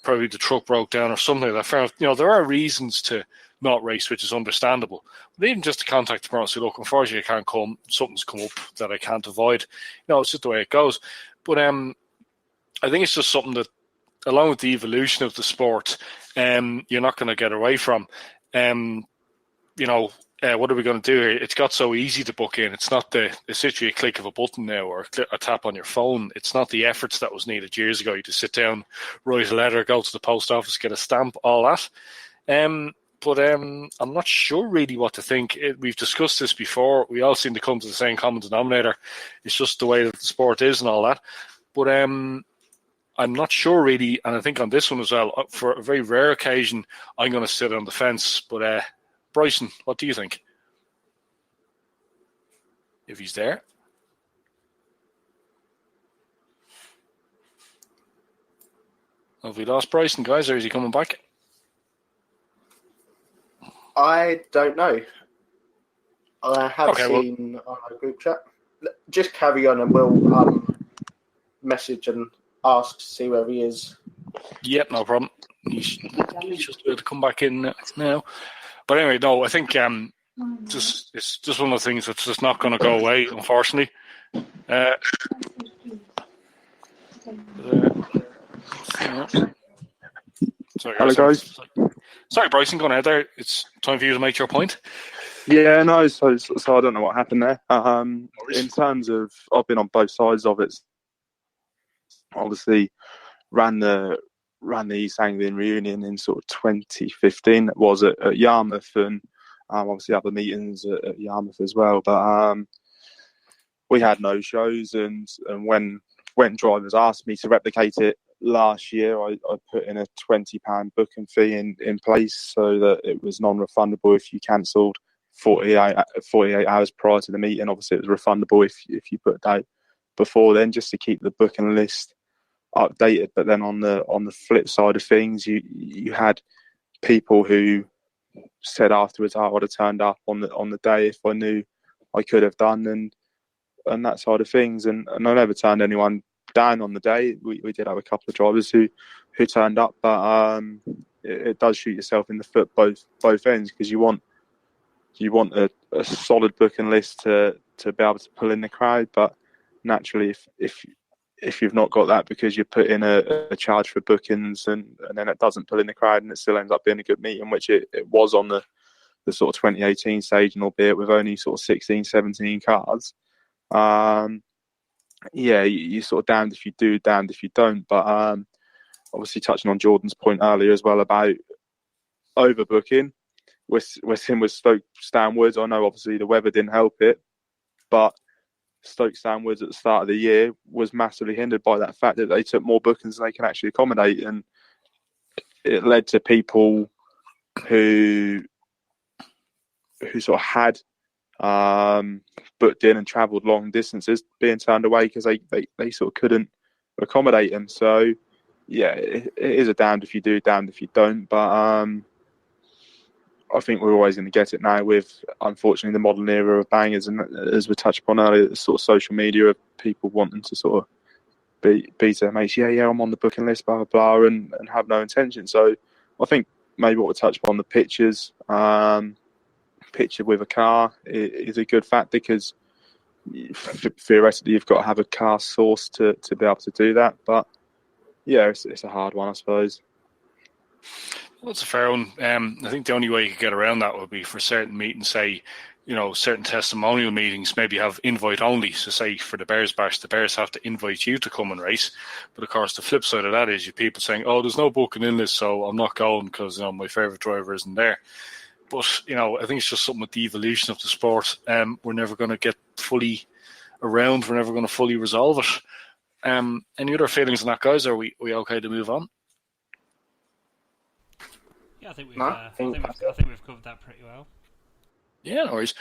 Speaker 1: probably the truck broke down or something like that. Fair enough. There are reasons to not race, which is understandable. But even just to contact the person and say, look, unfortunately, I can't come. Something's come up that I can't avoid. It's just the way it goes. But I think it's just something that along with the evolution of the sport, you're not going to get away from. What are we going to do here? It's got so easy to book in. It's not it's literally a click of a button now or a tap on your phone. It's not the efforts that was needed years ago. You just sit down, write a letter, go to the post office, get a stamp, all that. But I'm not sure really what to think. We've discussed this before. We all seem to come to the same common denominator. It's just the way that the sport is and all that. But I'm not sure really, and I think on this one as well, for a very rare occasion, I'm going to sit on the fence. But Bryson, what do you think? If he's there. Have we lost Bryson, guys, or is he coming back?
Speaker 4: I don't know. I have seen on our group chat. Just carry on and we'll message and ask to see where he is.
Speaker 1: Yep, no problem. He's just about to come back in now. But anyway, no, I think it's just one of the things that's just not going to go away, unfortunately. Sorry,
Speaker 3: hello, guys.
Speaker 1: Sorry, Bryson, going ahead there. It's time for you to make your point.
Speaker 3: Yeah, no, so I don't know what happened there. In terms of, I've been on both sides of it. Obviously, ran the East Anglian reunion in sort of 2015. It was at Yarmouth, and obviously other meetings at Yarmouth as well. But we had no shows, and when drivers asked me to replicate it last year, I put in a £20 booking fee in place so that it was non-refundable if you cancelled 48 hours prior to the meeting. Obviously, it was refundable if you put a date before then, just to keep the booking list updated. But then on the flip side of things, you had people who said afterwards, I would have turned up on the day if I knew I could have done, and that side of things. And I never turned anyone down on the day. We did have a couple of drivers who turned up, but it does shoot yourself in the foot both ends, because you want a solid booking list to be able to pull in the crowd. But naturally, if you've not got that because you put in a charge for bookings and then it doesn't pull in the crowd and it still ends up being a good meeting, which it was on the sort of 2018 stage, and albeit with only sort of 16, 17 cars, you sort of damned if you do, damned if you don't. But obviously, touching on Jordan's point earlier as well about overbooking, with him with Stoke Stanwoods, I know obviously the weather didn't help it, but Stoke Stanwoods at the start of the year was massively hindered by that fact that they took more bookings than they can actually accommodate, and it led to people who sort of had booked in and travelled long distances being turned away because they sort of couldn't accommodate them. So yeah, it is a damned if you do, damned if you don't. But I think we're always going to get it now with, unfortunately, the modern era of bangers, and as we touched upon earlier, the sort of social media of people wanting to sort of be to their mates, yeah, I'm on the booking list, blah, blah, blah, and have no intention. So I think maybe what we touched upon, the picture with a car is a good fact, because theoretically you've got to have a car source to be able to do that. But yeah, it's a hard one, I suppose.
Speaker 1: Well, it's a fair one. I think the only way you could get around that would be for certain meetings, say, certain testimonial meetings, maybe have invite only. So say for the Bears Bash, the Bears have to invite you to come and race. But of course, the flip side of that is you people saying, oh, there's no booking in this, so I'm not going because my favourite driver isn't there. But, I think it's just something with the evolution of the sport. We're never going to get fully around. We're never going to fully resolve it. Any other feelings on that, guys? Are we okay to move on?
Speaker 2: Yeah, I think we've covered that pretty well.
Speaker 1: Yeah, no worries.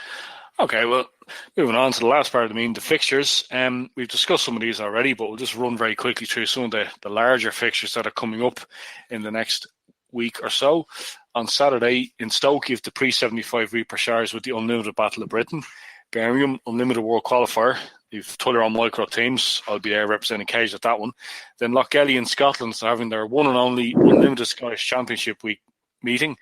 Speaker 1: Okay, well, moving on to the last part of the meeting, the fixtures. We've discussed some of these already, but we'll just run very quickly through some of the larger fixtures that are coming up in the next week or so. On Saturday in Stoke, you have the pre-75 Reaper Shires with the Unlimited Battle of Britain. Birmingham, Unlimited World Qualifier. You've Tuller on micro teams. I'll be there representing Cage at that one. Then Lochgelly in Scotland, so having their one and only Unlimited Scottish Championship week meeting.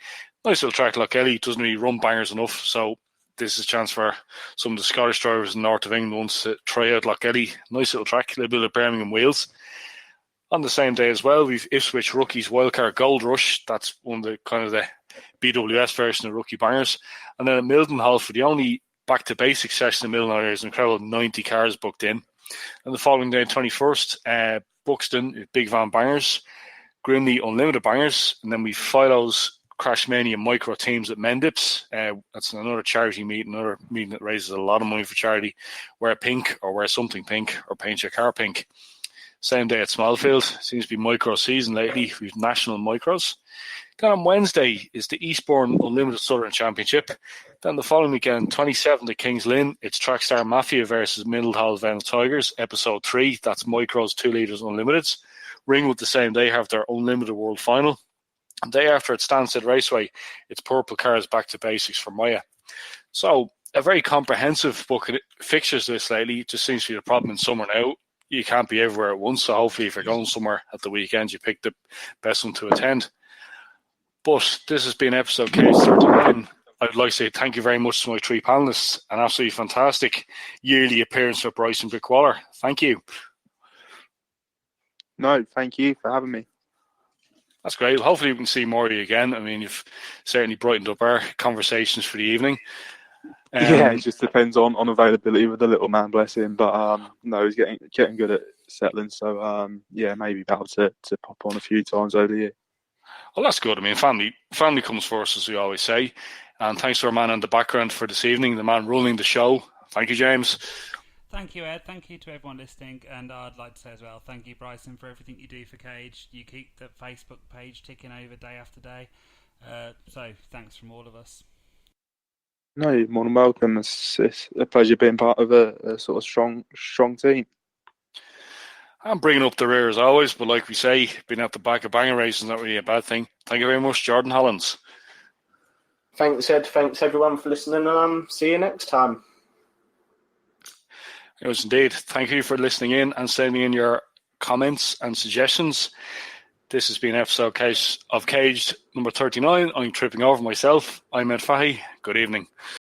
Speaker 1: Nice little track. Lochgelly doesn't really run bangers enough, so this is a chance for some of the Scottish drivers in the north of England wants to try out Lochgelly. Nice little track, a little bit of Birmingham wheels. On the same day as well, we've Ipswich Rookies Wildcard Gold Rush. That's one of the kind of the BWS version of Rookie Bangers. And then at Mildenhall for the only back to basics session in Mildenhall, there's an incredible 90 cars booked in. And the following day, 21st, Buxton Big Van Bangers, Grimley Unlimited Bangers, and then we Philo's Crash Mania Micro Teams at Mendips. That's another charity meeting, another meeting that raises a lot of money for charity. Wear pink or wear something pink or paint your car pink. Same day at Smallfield. Seems to be micro season lately. We've national micros. Then on Wednesday is the Eastbourne Unlimited Southern Championship. Then the following weekend, 27th at Kings Lynn, it's Trackstar Mafia versus Middlehall Venus Tigers, episode 3. That's micros, 2 litres unlimiteds. Ringwood the same day have their unlimited world final. And day after at Stansted Raceway, it's Purple Cars back to basics for Maya. So a very comprehensive book of fixtures this lately. It just seems to be the problem in summer now. You can't be everywhere at once, so hopefully if you're going somewhere at the weekend, you pick the best one to attend. But this has been episode case 39. I'd like to say thank you very much to my 3 panellists. An absolutely fantastic yearly appearance for Bryson Brickwaller. Thank you.
Speaker 3: No, thank you for having me.
Speaker 1: That's great. Hopefully we can see more of you again. I mean, you've certainly brightened up our conversations for the evening.
Speaker 3: Yeah, it just depends on availability with the little man, bless him. But no, he's getting good at settling. So yeah, maybe be able to pop on a few times over the year.
Speaker 1: Well, that's good. I mean, family comes first, as we always say. And thanks to our man in the background for this evening, the man running the show. Thank you, James.
Speaker 2: Thank you, Ed. Thank you to everyone listening. And I'd like to say as well, thank you, Bryson, for everything you do for Cage. You keep the Facebook page ticking over day after day. So thanks from all of us.
Speaker 3: No, you're more than welcome. It's a pleasure being part of a sort of strong team.
Speaker 1: I'm bringing up the rear as always, but like we say, being at the back of banger race is not really a bad thing. Thank you very much, Jordan Hollins.
Speaker 4: Thanks, Ed. Thanks, everyone, for listening. And see you next time.
Speaker 1: Yes, indeed. Thank you for listening in and sending in your comments and suggestions. This has been episode case of Caged number 39. I'm tripping over myself. I'm Ed Fahy. Good evening.